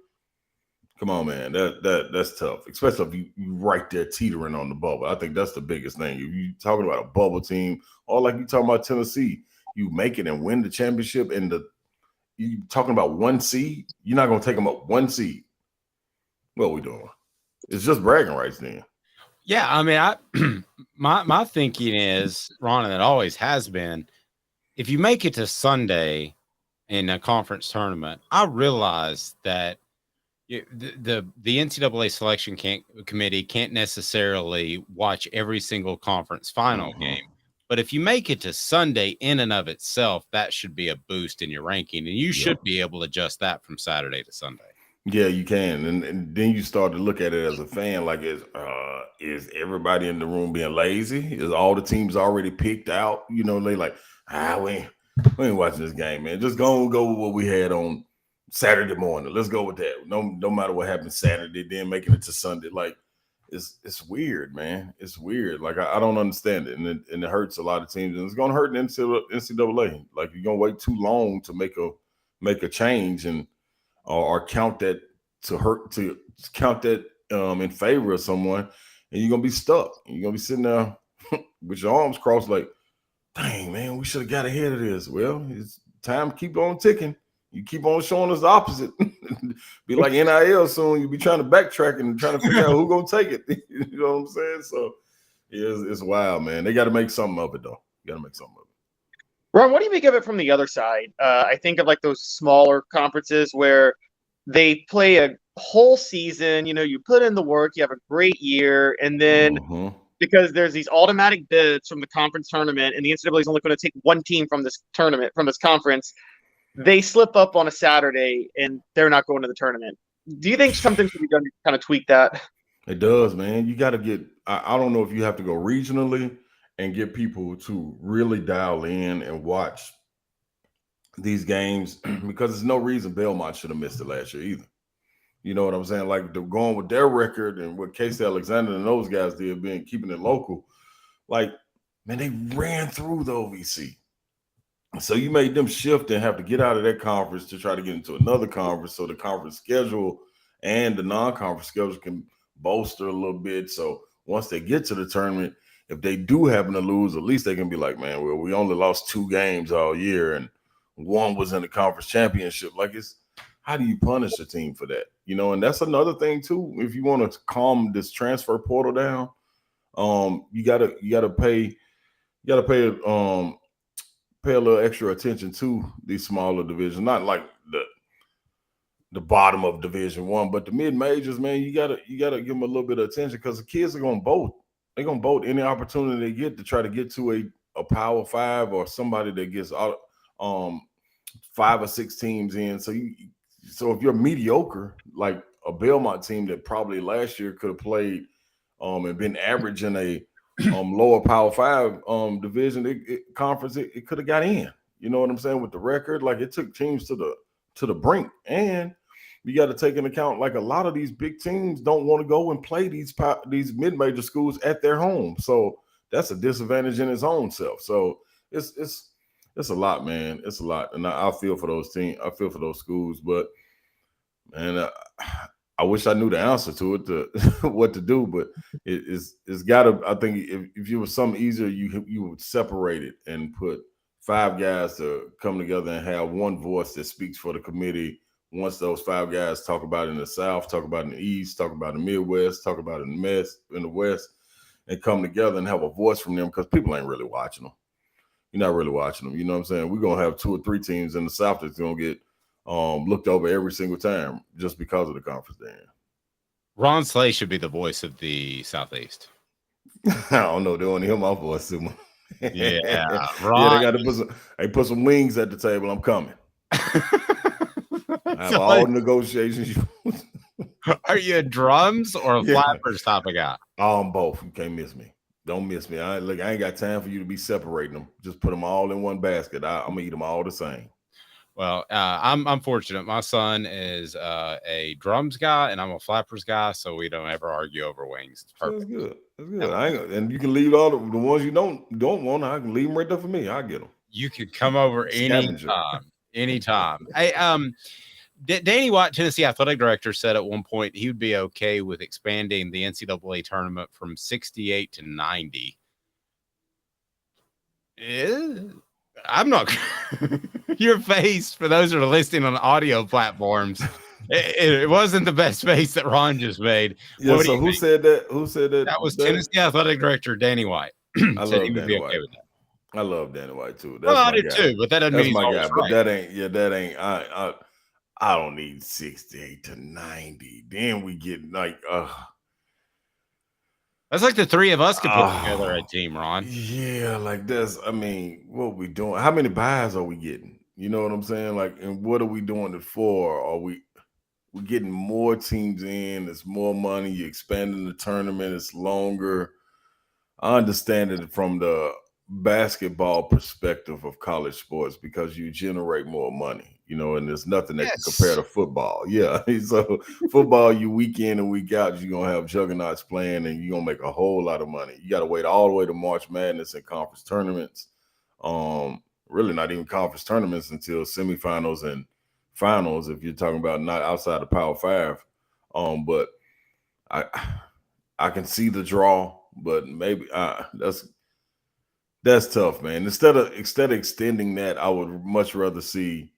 come on, man, that's tough. Especially if you right there teetering on the bubble. I think that's the biggest thing. If you talking about a bubble team, or like you talking about Tennessee, you make it and win the championship, and you talking about 1 seed, you're not gonna take them up 1 seed. What are we doing? It's just bragging rights then. Yeah, I mean, my thinking is, Ron, and it always has been, if you make it to Sunday in a conference tournament, I realize that the NCAA selection committee can't necessarily watch every single conference final game. But if you make it to Sunday in and of itself, that should be a boost in your ranking, and you should be able to adjust that from Saturday to Sunday. Yeah, you can, and then you start to look at it as a fan, like, is everybody in the room being lazy? Is all the teams already picked out? You know, they like, we ain't watching this game, man. Just go with what we had on Saturday morning. Let's go with that. No matter what happens Saturday, then making it to Sunday, like, it's weird, man. It's weird. Like, I don't understand it, and it hurts a lot of teams, and it's gonna hurt the NCAA. Like, you're gonna wait too long to make a change and or count that in favor of someone, and you're gonna be stuck. You're gonna be sitting there with your arms crossed, like, dang, man, we should have got ahead of this. Well, it's time to keep on ticking. You keep on showing us the opposite. Be like NIL soon. You'll be trying to backtrack and trying to figure out who's gonna take it. You know what I'm saying? So yeah, it's wild, man. They got to make something of it, though. You got to make something of it. Ron, what do you make of it from the other side? I think of like those smaller conferences where they play a whole season. You put in the work, you have a great year, and then because there's these automatic bids from the conference tournament, and the NCAA is only going to take one team from this tournament, from this conference, they slip up on a Saturday and they're not going to the tournament. Do you think something should be done to kind of tweak that? It does, man. You got to get, I don't know if you have to go regionally and get people to really dial in and watch these games because there's no reason Belmont should have missed it last year either. You know what I'm saying? Like going with their record and what Casey Alexander and those guys did, keeping it local. Like, man, they ran through the OVC. So you made them shift and have to get out of that conference to try to get into another conference. So the conference schedule and the non-conference schedule can bolster a little bit. So once they get to the tournament, if they do happen to lose, at least they can be like, man, well, we only lost 2 games all year and one was in the conference championship. Like, how do you punish a team for that? And that's another thing too. If you want to calm this transfer portal down, you gotta pay a little extra attention to these smaller divisions, not like the bottom of Division I, but the mid majors, man. You gotta give them a little bit of attention because the kids are gonna vote. They're gonna vote any opportunity they get to try to get to a Power 5 or somebody that gets 5 or 6 teams in. So if you're mediocre, like a Belmont team that probably last year could have played and been average in a lower Power 5 division conference, it could have got in. You know what I'm saying? With the record, like it took teams to the brink. And you got to take into account, like a lot of these big teams don't want to go and play these mid-major schools at their home. So that's a disadvantage in its own self. So it's a lot, man. It's a lot. And I feel for those teams. I feel for those schools. But, man, I wish I knew the answer to it, what to do. But it's got to – I think if it was something easier, you would separate it and put 5 guys to come together and have one voice that speaks for the committee. Once those 5 guys talk about it in the South, talk about it in the East, talk about it in the Midwest, talk about it in the West, and come together and have a voice from them because people ain't really watching them. You're not really watching them. You know what I'm saying? We're going to have 2 or 3 teams in the South that's going to get looked over every single time just because of the conference they're in. Ron Slay should be the voice of the Southeast. I don't know. They want to hear my voice too much. Yeah, Ron. Yeah, they got to put some wings at the table. I'm coming. I have all negotiations. Are you a drums or a flappers type of guy? Both. You can't miss me. Don't miss me. I ain't got time for you to be separating them. Just put them all in one basket. I'm gonna eat them all the same. Well, I'm fortunate. My son is a drums guy, and I'm a flappers guy, so we don't ever argue over wings. It's perfect. That's good. That's good. And you can leave all the ones you don't want. I can leave them right there for me. I get them. You could come over anytime. Hey, Danny White, Tennessee athletic director, said at one point he would be okay with expanding the NCAA tournament from 68 to 90. I'm not. Your face, for those that are listening on audio platforms, it wasn't the best face that Ron just made. Yeah. So who said that? Who said that? That was Tennessee athletic director Danny White. I love Danny White. Okay with that. I love Danny White too. That's I did too, but that doesn't mean he's my guy. But that ain't. I don't need 68 to 90. Then we get like, that's like the 3 of us could put together a team, Ron. Yeah, like that's. I mean, what we doing? How many buys are we getting? You know what I'm saying? Like, and what are we doing it for? Are we're getting more teams in? It's more money. You're expanding the tournament. It's longer. I understand it from the basketball perspective of college sports because you generate more money, and there's nothing that can compare to football. Yeah. So football, you week in and week out, you're going to have juggernauts playing and you're going to make a whole lot of money. You got to wait all the way to March Madness and conference tournaments. Really not even conference tournaments until semifinals and finals, if you're talking about not outside the Power 5. But I can see the draw, but maybe that's tough, man. Instead of extending that, I would much rather see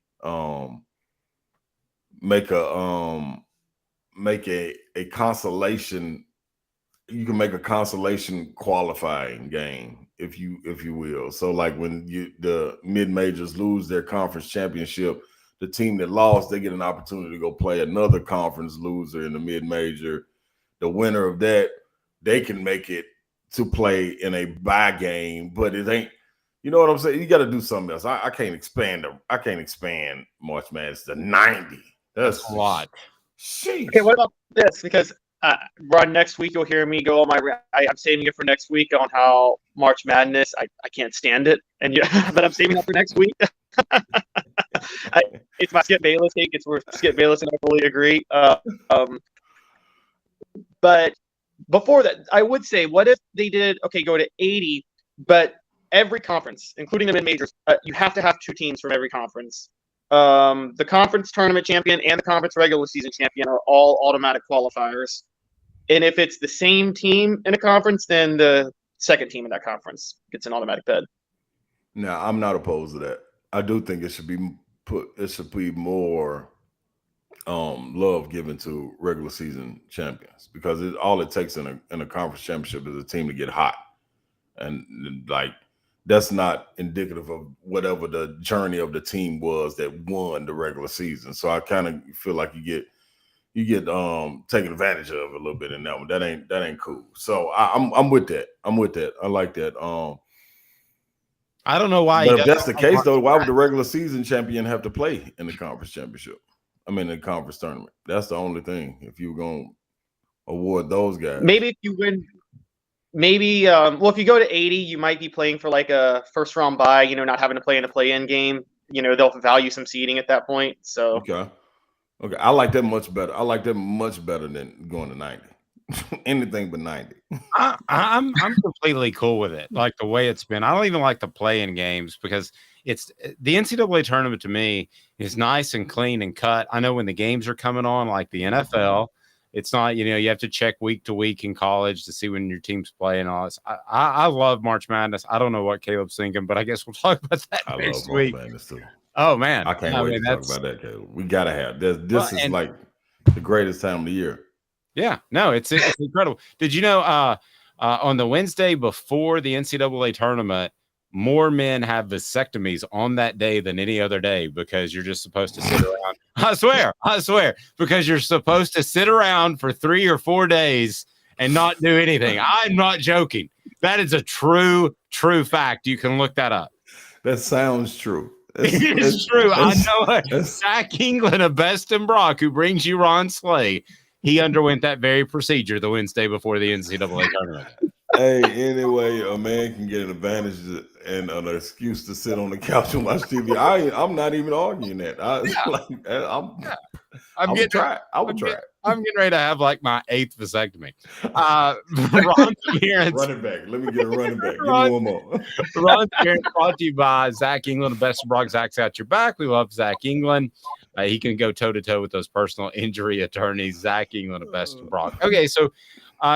make a consolation you can make a consolation qualifying game, if you will. So like when the mid majors lose their conference championship, the team that lost, they get an opportunity to go play another conference loser in the mid major. The winner of that, they can make it to play in a bye game, but it ain't. You know what I'm saying? You got to do something else. I can't expand March Madness to 90. That's a lot. Sheesh. Okay, what about this? Because Ron, next week you'll hear me go on I'm saving it for next week on how March Madness. I can't stand it, but I'm saving it for next week. It's my Skip Bayless take. It's where Skip Bayless and I fully agree. But before that, I would say, what if they did go to 80, but every conference, including the mid-majors, you have to have 2 teams from every conference. The conference tournament champion and the conference regular season champion are all automatic qualifiers. And if it's the same team in a conference, then the second team in that conference gets an automatic bid. Now, I'm not opposed to that. I do think it should be more love given to regular season champions, because all it takes in a conference championship is a team to get hot. And like, that's not indicative of whatever the journey of the team was that won the regular season. So I kind of feel like you get taken advantage of a little bit in that one. That ain't cool. So I'm with that. I like that. I don't know why. But if that's the case, though, why would the regular season champion have to play in the conference championship? I mean, in the conference tournament. That's the only thing. If you were going to award those guys, maybe if you win. Maybe, if you go to 80, you might be playing for like a first round bye, not having to play in a play-in game. They'll value some seeding at that point. So okay. I like that much better. I like that much better than going to 90. Anything but 90. I'm completely cool with it. Like the way it's been. I don't even like the play-in games, because it's the NCAA tournament to me is nice and clean and cut. I know when the games are coming on, like the NFL. It's not, you have to check week to week in college to see when your team's playing. All this. I love March Madness. I don't know what Caleb's thinking, but I guess we'll talk about that next week. March Madness too. Oh man, I can't wait to talk about that, Caleb. We gotta have this. This is like the greatest time of the year. Yeah, no, it's incredible. Did you know on the Wednesday before the NCAA tournament, more men have vasectomies on that day than any other day, because you're just supposed to sit around. I swear, because you're supposed to sit around for 3 or 4 days and not do anything. I'm not joking. That is a true fact. You can look that up. That sounds true. It is true. I know it. Zach England of Best and Brock, who brings you Ron Slay, he underwent that very procedure the Wednesday before the NCAA tournament. Hey, anyway, a man can get an advantage and an excuse to sit on the couch and watch TV. I'm not even arguing that. I would try it. I'm getting ready to have like my 8th vasectomy. Ron's appearance. Running back. Let me get a running back. Give me one more. Ron's appearance brought to you by Zach England of Best of Brock. Zach's got your back. We love Zach England. He can go toe to toe with those personal injury attorneys. Zach England of Best of Brock. Okay, so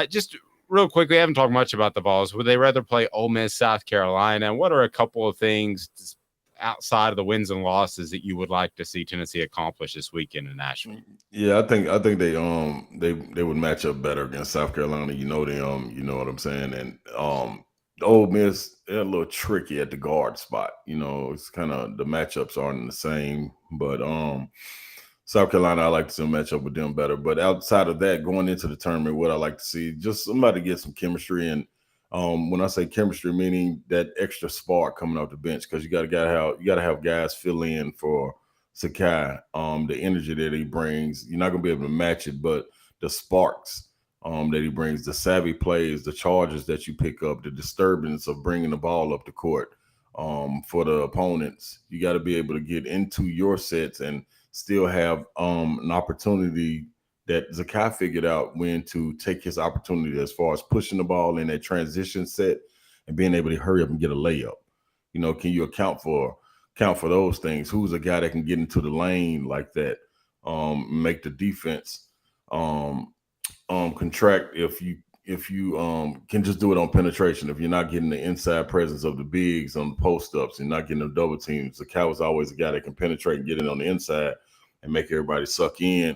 just real quick, we haven't talked much about the Vols. Would they rather play Ole Miss, South Carolina? And what are a couple of things outside of the wins and losses that you would like to see Tennessee accomplish this weekend in Nashville? Yeah, I think they would match up better against South Carolina. You know them, you know what I'm saying? And the Ole Miss, they're a little tricky at the guard spot. It's kind of the matchups aren't the same, but South Carolina, I like to see them match up with them better. But outside of that, going into the tournament, what I like to see, just somebody get some chemistry. And when I say chemistry, meaning that extra spark coming off the bench, because you got to have guys fill in for Sakai. The energy that he brings, you're not going to be able to match it, but the sparks that he brings, the savvy plays, the charges that you pick up, the disturbance of bringing the ball up the court for the opponents, you got to be able to get into your sets and still have an opportunity that Zakai figured out when to take his opportunity as far as pushing the ball in that transition set and being able to hurry up and get a layup. Can you account for those things? Who's a guy that can get into the lane like that, make the defense contract if you can just do it on penetration. If you're not getting the inside presence of the bigs on the post-ups and not getting the double teams, Zakai was always a guy that can penetrate and get it on the inside and make everybody suck in,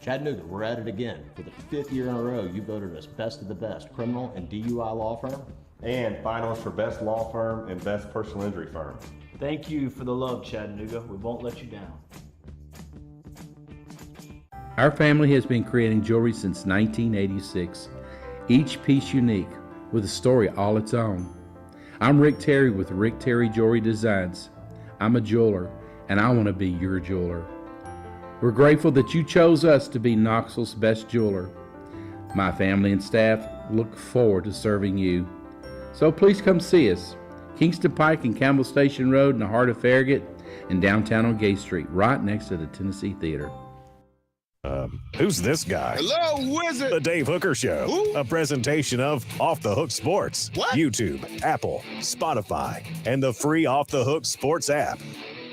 Chattanooga, we're at it again. For the 5th year in a row, you voted us best of the best criminal and DUI law firm. And finalists for best law firm and best personal injury firm. Thank you for the love, Chattanooga. We won't let you down. Our family has been creating jewelry since 1986, each piece unique with a story all its own. I'm Rick Terry with Rick Terry Jewelry Designs. I'm a jeweler, and I want to be your jeweler. We're grateful that you chose us to be Knoxville's best jeweler. My family and staff look forward to serving you. So please come see us. Kingston Pike and Campbell Station Road in the heart of Farragut and downtown on Gay Street, right next to the Tennessee Theater. Who's this guy? Hello, wizard. The Dave Hooker Show. Who? A presentation of Off the Hook Sports. What? YouTube, Apple, Spotify, and the free Off the Hook Sports app.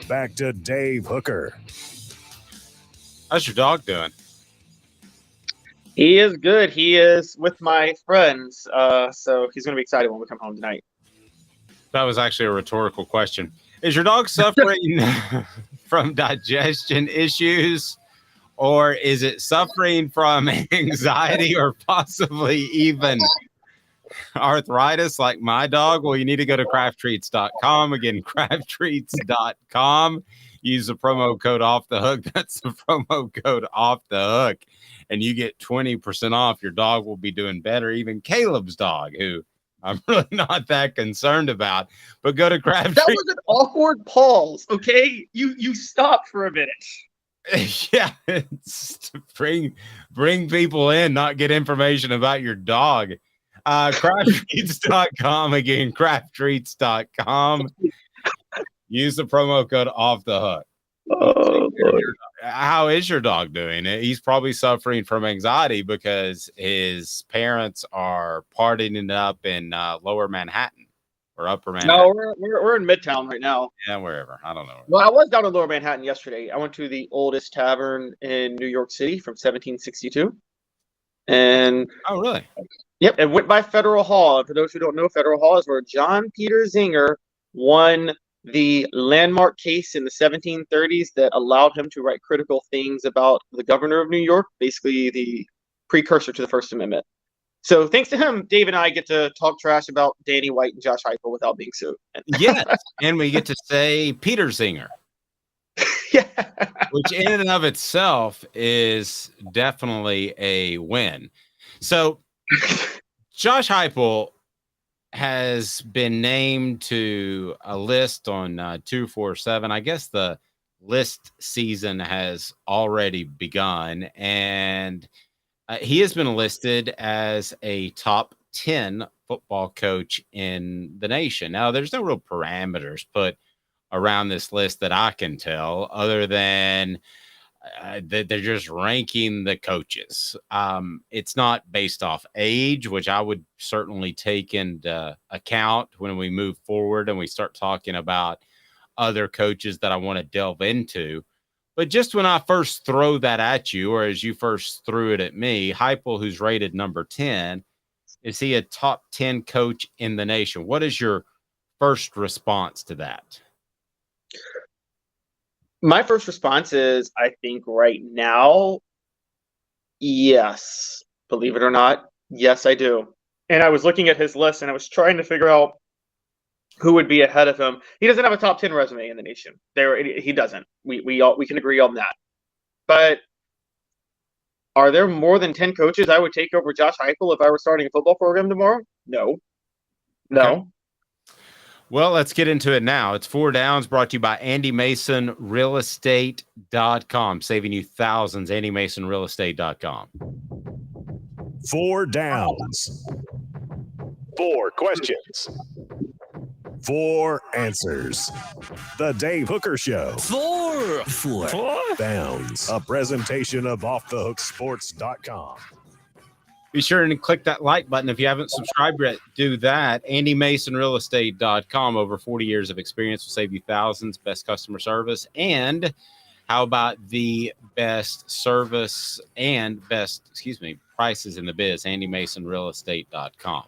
Back to Dave Hooker. How's your dog doing? He is good. He is with my friends, so he's going to be excited when we come home tonight. That was actually a rhetorical question. Is your dog suffering from digestion issues, or is it suffering from anxiety or possibly even arthritis like my dog? Well, you need to go to crafttreats.com. Again, crafttreats.com. Use the promo code Off the Hook. That's the promo code Off the Hook. And you get 20% off. Your dog will be doing better. Even Caleb's dog, who I'm really not that concerned about. But go to Craft That Treats. was an awkward pause, okay? You stopped for a minute. Yeah, it's to bring people in, not get information about your dog. Crafttreats.com. Again, crafttreats.com. Use the promo code Off the Hook. Oh, Lord. How is your dog doing? He's probably suffering from anxiety because his parents are partying it up in Lower Manhattan or Upper Manhattan. No, we're in Midtown right now. Yeah, wherever. I don't know. Well, I was down in Lower Manhattan yesterday. I went to the oldest tavern in New York City from 1762. And oh, really? Yep, and went by Federal Hall. And for those who don't know, Federal Hall is where John Peter Zinger won the landmark case in the 1730s that allowed him to write critical things about the governor of New York, basically the precursor to the First Amendment. So thanks to him, Dave and I get to talk trash about Danny White and Josh Heupel without being sued. Yes, and we get to say Peter Zinger. Yeah. Which in and of itself is definitely a win. So Josh Heupel has been named to a list on 247. I guess the list season has already begun, and he has been listed as a top 10 football coach in the nation. Now, there's no real parameters put around this list that I can tell, other than that they're just ranking the coaches. It's not based off age, which I would certainly take into account when we move forward and we start talking about other coaches that I want to delve into. But just when I first throw that at you, or as you first threw it at me, Heupel, who's rated number 10, is he a top 10 coach in the nation? What is your first response to that? My first response is, I think right now, yes. Believe it or not, yes, I do. And I was looking at his list, and I was trying to figure out who would be ahead of him. He doesn't have a top 10 resume in the nation. He doesn't. We can agree on that. But are there more than 10 coaches I would take over Josh Heupel if I were starting a football program tomorrow? No. Okay. Well, let's get into it now. It's Four Downs, brought to you by AndyMasonRealEstate.com, saving you thousands. AndyMasonRealEstate.com. Four Downs. 4 questions. 4 answers. The Dave Hooker Show. Four Downs. A presentation of OffTheHookSports.com. Be sure to click that like button. If you haven't subscribed yet, do that. AndyMasonRealEstate.com. Over 40 years of experience will save you thousands. Best customer service. And how about the best service and prices in the biz? AndyMasonRealEstate.com.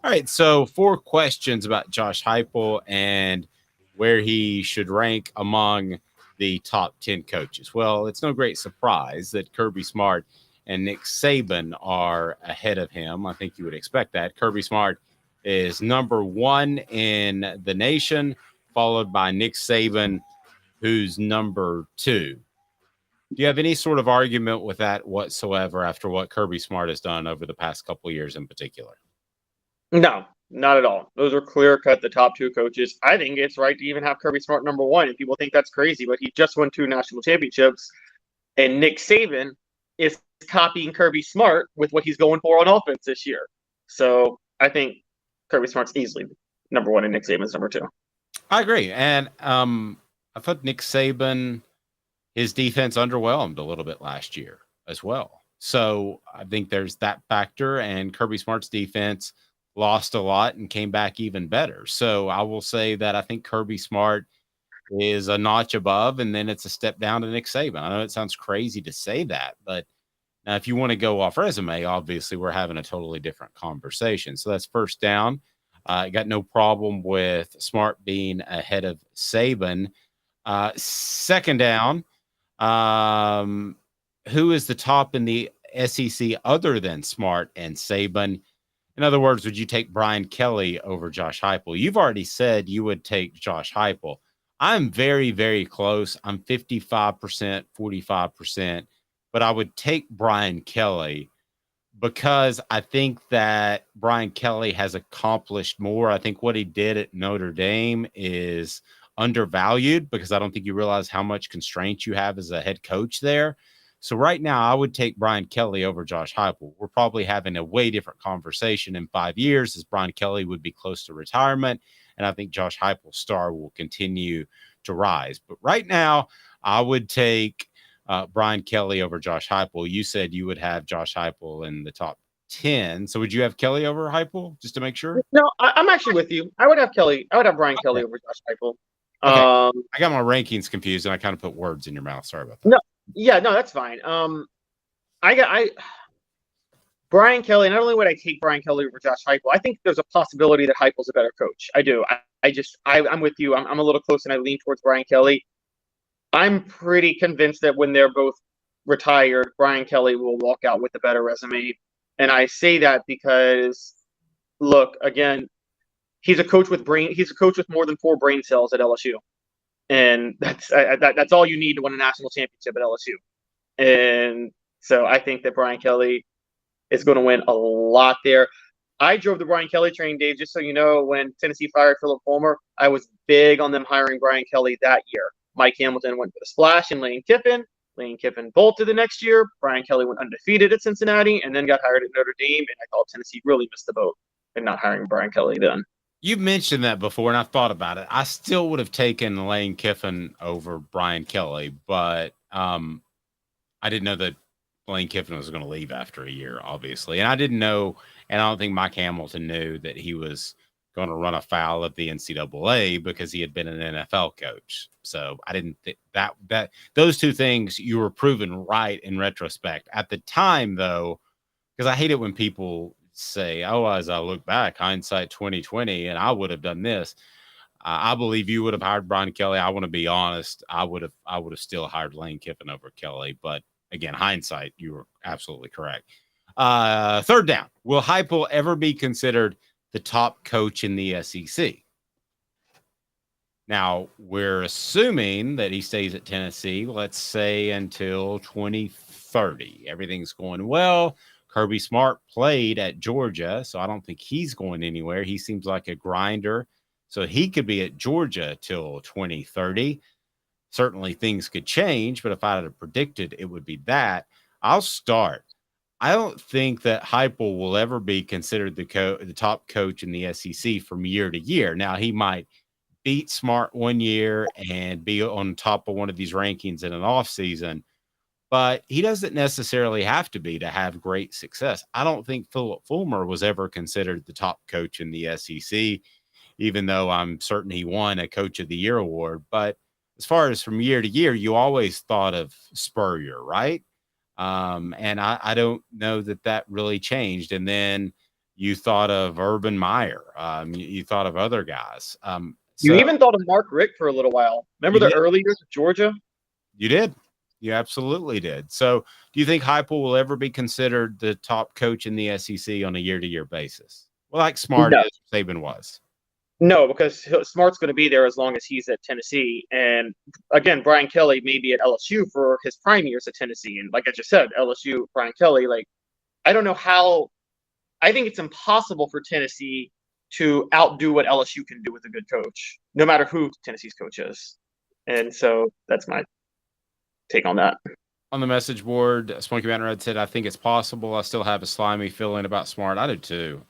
All right, so 4 questions about Josh Heupel and where he should rank among the top 10 coaches. Well, it's no great surprise that Kirby Smart and Nick Saban are ahead of him. I think you would expect that. Kirby Smart is number 1 in the nation, followed by Nick Saban, who's number 2. Do you have any sort of argument with that whatsoever after what Kirby Smart has done over the past couple of years in particular? No, not at all. Those are clear cut the top 2 coaches. I think it's right to even have Kirby Smart number 1, and people think that's crazy, but he just won 2 national championships, and Nick Saban is copying Kirby Smart with what he's going for on offense this year. So I think Kirby Smart's easily number 1 and Nick Saban's number 2. I agree. And I thought Nick Saban, his defense underwhelmed a little bit last year as well. So I think there's that factor, and Kirby Smart's defense lost a lot and came back even better. So I will say that I think Kirby Smart is a notch above, and then it's a step down to Nick Saban. I know it sounds crazy to say that, but now if you want to go off resume, obviously we're having a totally different conversation. So that's first down. I got no problem with Smart being ahead of Saban. Second down, who is the top in the SEC other than Smart and Saban? In other words, would you take Brian Kelly over Josh Heupel? You've already said you would take Josh Heupel. I'm very, very close. I'm 55%, 45%, but I would take Brian Kelly because I think that Brian Kelly has accomplished more. I think what he did at Notre Dame is undervalued because I don't think you realize how much constraint you have as a head coach there. So right now, I would take Brian Kelly over Josh Heupel. We're probably having a way different conversation in 5 years as Brian Kelly would be close to retirement. And I think Josh Heupel's star will continue to rise. But right now, I would take Brian Kelly over Josh Heupel. You said you would have Josh Heupel in the top 10. So would you have Kelly over Heupel, just to make sure? No, I'm actually with you. I would have Kelly. I would have Brian Kelly over Josh Heupel. Okay. I got my rankings confused, and I kind of put words in your mouth. Sorry about that. No, yeah, no, that's fine. Brian Kelly. Not only would I take Brian Kelly over Josh Heupel, I think there's a possibility that Heupel's a better coach. I do. I'm with you. I'm a little close, and I lean towards Brian Kelly. I'm pretty convinced that when they're both retired, Brian Kelly will walk out with a better resume. And I say that because, look, again, he's a coach with more than 4 brain cells at LSU, and that's all you need to win a national championship at LSU. And so I think that Brian Kelly is going to win a lot there. I drove the Brian Kelly train, Dave, just so you know, when Tennessee fired Philip Fulmer, I was big on them hiring Brian Kelly that year. Mike Hamilton went for the splash in Lane Kiffin. Lane Kiffin bolted the next year. Brian Kelly went undefeated at Cincinnati and then got hired at Notre Dame. And I thought Tennessee really missed the boat in not hiring Brian Kelly then. You've mentioned that before, and I've thought about it. I still would have taken Lane Kiffin over Brian Kelly, but I didn't know that Lane Kiffin was going to leave after a year, obviously. And I didn't know, and I don't think Mike Hamilton knew that he was going to run afoul of the NCAA because he had been an NFL coach. So I didn't think that those two things you were proven right in retrospect. At the time, though, because I hate it when people say, "Oh, as I look back, hindsight 2020, and I would have done this." I believe you would have hired Brian Kelly. I want to be honest. I would have still hired Lane Kiffin over Kelly. But again, hindsight, you were absolutely correct. Third down. Will Heupel ever be considered the top coach in the SEC? Now, we're assuming that he stays at Tennessee, let's say until 2030. Everything's going well. Kirby Smart played at Georgia, so I don't think he's going anywhere. He seems like a grinder, so he could be at Georgia till 2030. Certainly things could change, but if I had predicted, it would be that. I'll start. I don't think that Heupel will ever be considered the top coach in the SEC from year to year. Now, he might beat Smart one year and be on top of one of these rankings in an offseason, but he doesn't necessarily have to be to have great success. I don't think Philip Fulmer was ever considered the top coach in the SEC, even though I'm certain he won a Coach of the Year award. But as far as from year to year, you always thought of Spurrier, right? And I don't know that really changed. And then you thought of Urban Meyer. You thought of other guys. You even thought of Mark Richt for a little while. Remember the early years of Georgia? You did. You absolutely did. So do you think Heupel will ever be considered the top coach in the SEC on a year-to-year basis? Well, like Smart No. is, Saban was. No, because Smart's going to be there as long as he's at Tennessee. And again, Brian Kelly may be at LSU for his prime years at Tennessee. And like I just said, LSU, Brian Kelly, like, I don't know how. I think it's impossible for Tennessee to outdo what LSU can do with a good coach, no matter who Tennessee's coach is. And so that's my take on that. On the message board, Smoky Mountain Red said, I think it's possible. I still have a slimy feeling about Smart. I do too.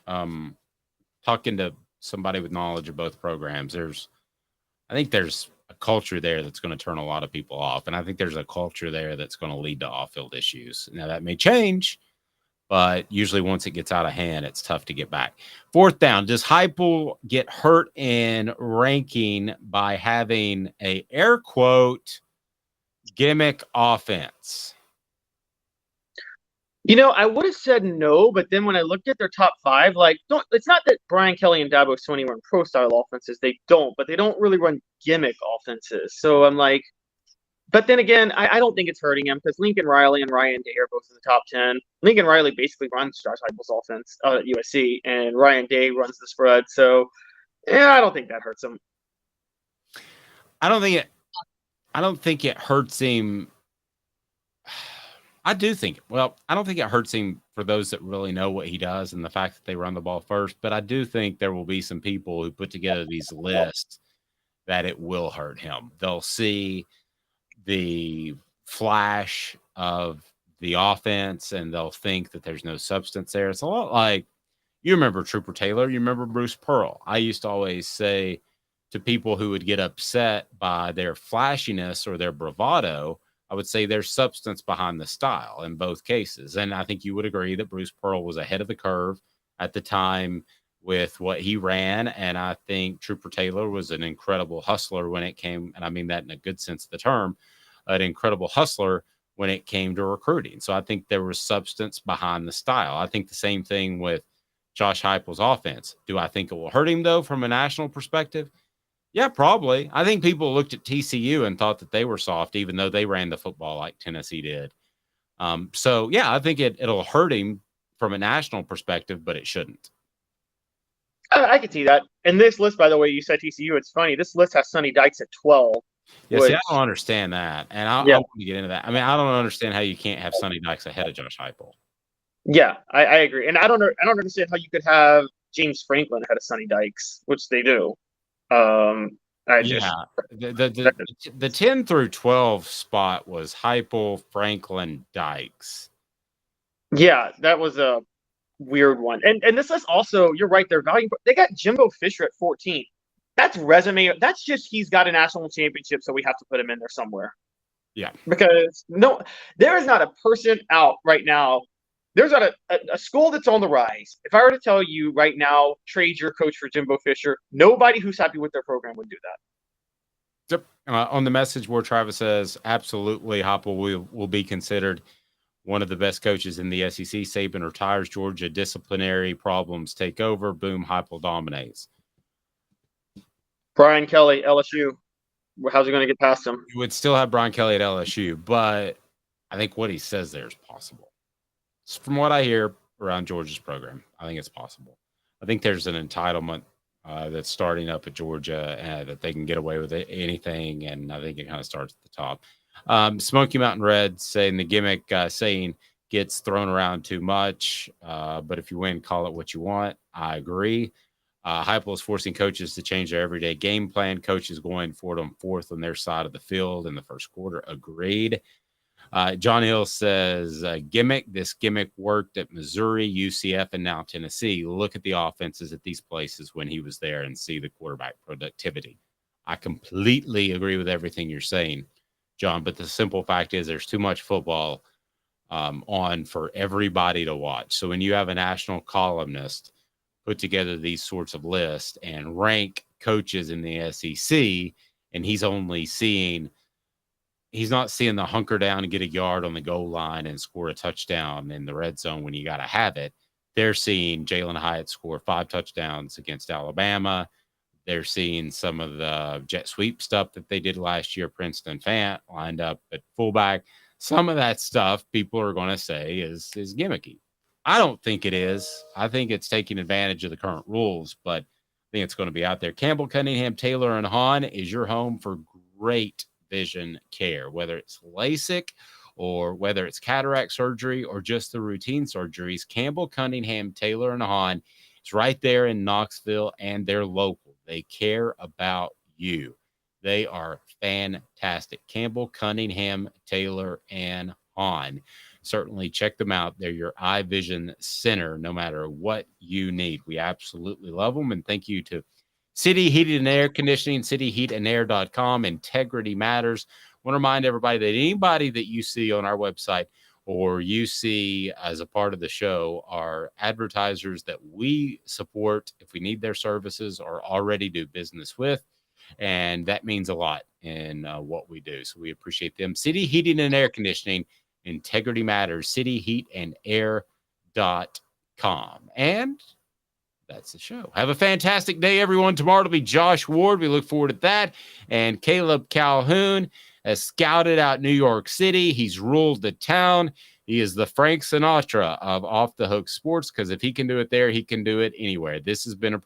Talking to somebody with knowledge of both programs, I think there's a culture there that's going to turn a lot of people off. And I think there's a culture there that's going to lead to off-field issues. Now, that may change, but usually once it gets out of hand, it's tough to get back. Fourth down, does Heupel get hurt in ranking by having a air quote gimmick offense? I would have said no, but then when I looked at their top five, it's not that Brian Kelly and Dabo Swinney run pro-style offenses. They don't, but they don't really run gimmick offenses. So I'm like, but then again, I don't think it's hurting him because Lincoln Riley and Ryan Day are both in the top 10. Lincoln Riley basically runs Josh Heupel's offense at USC, and Ryan Day runs the spread. So, I don't think that hurts him. I don't think it hurts him. I don't think it hurts him for those that really know what he does and the fact that they run the ball first. But I do think there will be some people who put together these lists that it will hurt him. They'll see the flash of the offense and they'll think that there's no substance there. It's a lot like, you remember Trooper Taylor, you remember Bruce Pearl. I used to always say to people who would get upset by their flashiness or their bravado, I would say there's substance behind the style in both cases. And I think you would agree that Bruce Pearl was ahead of the curve at the time with what he ran. And I think Trooper Taylor was an incredible hustler when it came, and I mean that in a good sense of the term, an incredible hustler when it came to recruiting. So I think there was substance behind the style. I think the same thing with Josh Heupel's offense. Do I think it will hurt him, though, from a national perspective? Yeah, probably. I think people looked at TCU and thought that they were soft, even though they ran the football like Tennessee did. So, yeah, I think it'll hurt him from a national perspective, but it shouldn't. I can see that. And this list, by the way, you said TCU. It's funny. This list has Sonny Dykes at 12. Yeah, see, I don't understand that. And I want to get into that. I mean, I don't understand how you can't have Sonny Dykes ahead of Josh Heupel. Yeah, I agree. And I don't understand how you could have James Franklin ahead of Sonny Dykes, which they do. The 10 through 12 spot was Heupel, Franklin, Dykes. Yeah, that was a weird one. And this is also, you're right, their value. They got Jimbo Fisher at 14. That's resume. That's just he's got a national championship, so we have to put him in there somewhere. Yeah. Because there is not a person out right now. There's not a school that's on the rise. If I were to tell you right now, trade your coach for Jimbo Fisher, nobody who's happy with their program would do that. Yep. On the message board, Travis says, absolutely, Heupel will be considered one of the best coaches in the SEC. Saban retires, Georgia disciplinary problems take over. Boom, Heupel dominates. Brian Kelly, LSU. How's he going to get past him? You would still have Brian Kelly at LSU, but I think what he says there is possible. From what I hear around Georgia's program, I think it's possible. I think there's an entitlement that's starting up at Georgia that they can get away with anything, and I think it kind of starts at the top. Smoky Mountain Red saying the gimmick saying gets thrown around too much, but if you win, call it what you want. I agree. Heupel is forcing coaches to change their everyday game plan. Coaches going for it on fourth on their side of the field in the first quarter. Agreed. John Hill says, gimmick. This gimmick worked at Missouri, UCF, and now Tennessee. Look at the offenses at these places when he was there and see the quarterback productivity. I completely agree with everything you're saying, John, but the simple fact is there's too much football on for everybody to watch. So when you have a national columnist put together these sorts of lists and rank coaches in the SEC, and he's not seeing the hunker down and get a yard on the goal line and score a touchdown in the red zone when you got to have it. They're seeing Jalen Hyatt score 5 touchdowns against Alabama, They're seeing some of the jet sweep stuff that they did last year. Princeton Fant lined up at fullback. Some of that stuff people are going to say is gimmicky. I don't think it is. I think it's taking advantage of the current rules, but I think it's going to be out there. Campbell, Cunningham, Taylor, and Hahn is your home for great vision care, whether it's LASIK or whether it's cataract surgery or just the routine surgeries. Campbell, Cunningham, Taylor, and Hahn is right there in Knoxville, and they're local. They care about you. They are fantastic. Campbell, Cunningham, Taylor, and Hahn. Certainly check them out. They're your eye vision center, no matter what you need. We absolutely love them. And thank you to City Heating and Air Conditioning, cityheatandair.com. Integrity matters. I want to remind everybody that anybody that you see on our website or you see as a part of the show are advertisers that we support if we need their services or already do business with. And that means a lot in what we do. So we appreciate them. City Heating and Air Conditioning, integrity matters, cityheatandair.com. And that's the show. Have a fantastic day, everyone. Tomorrow will be Josh Ward. We look forward to that. And Caleb Calhoun has scouted out New York City. He's ruled the town. He is the Frank Sinatra of Off the Hook Sports, because if he can do it there, he can do it anywhere. This has been a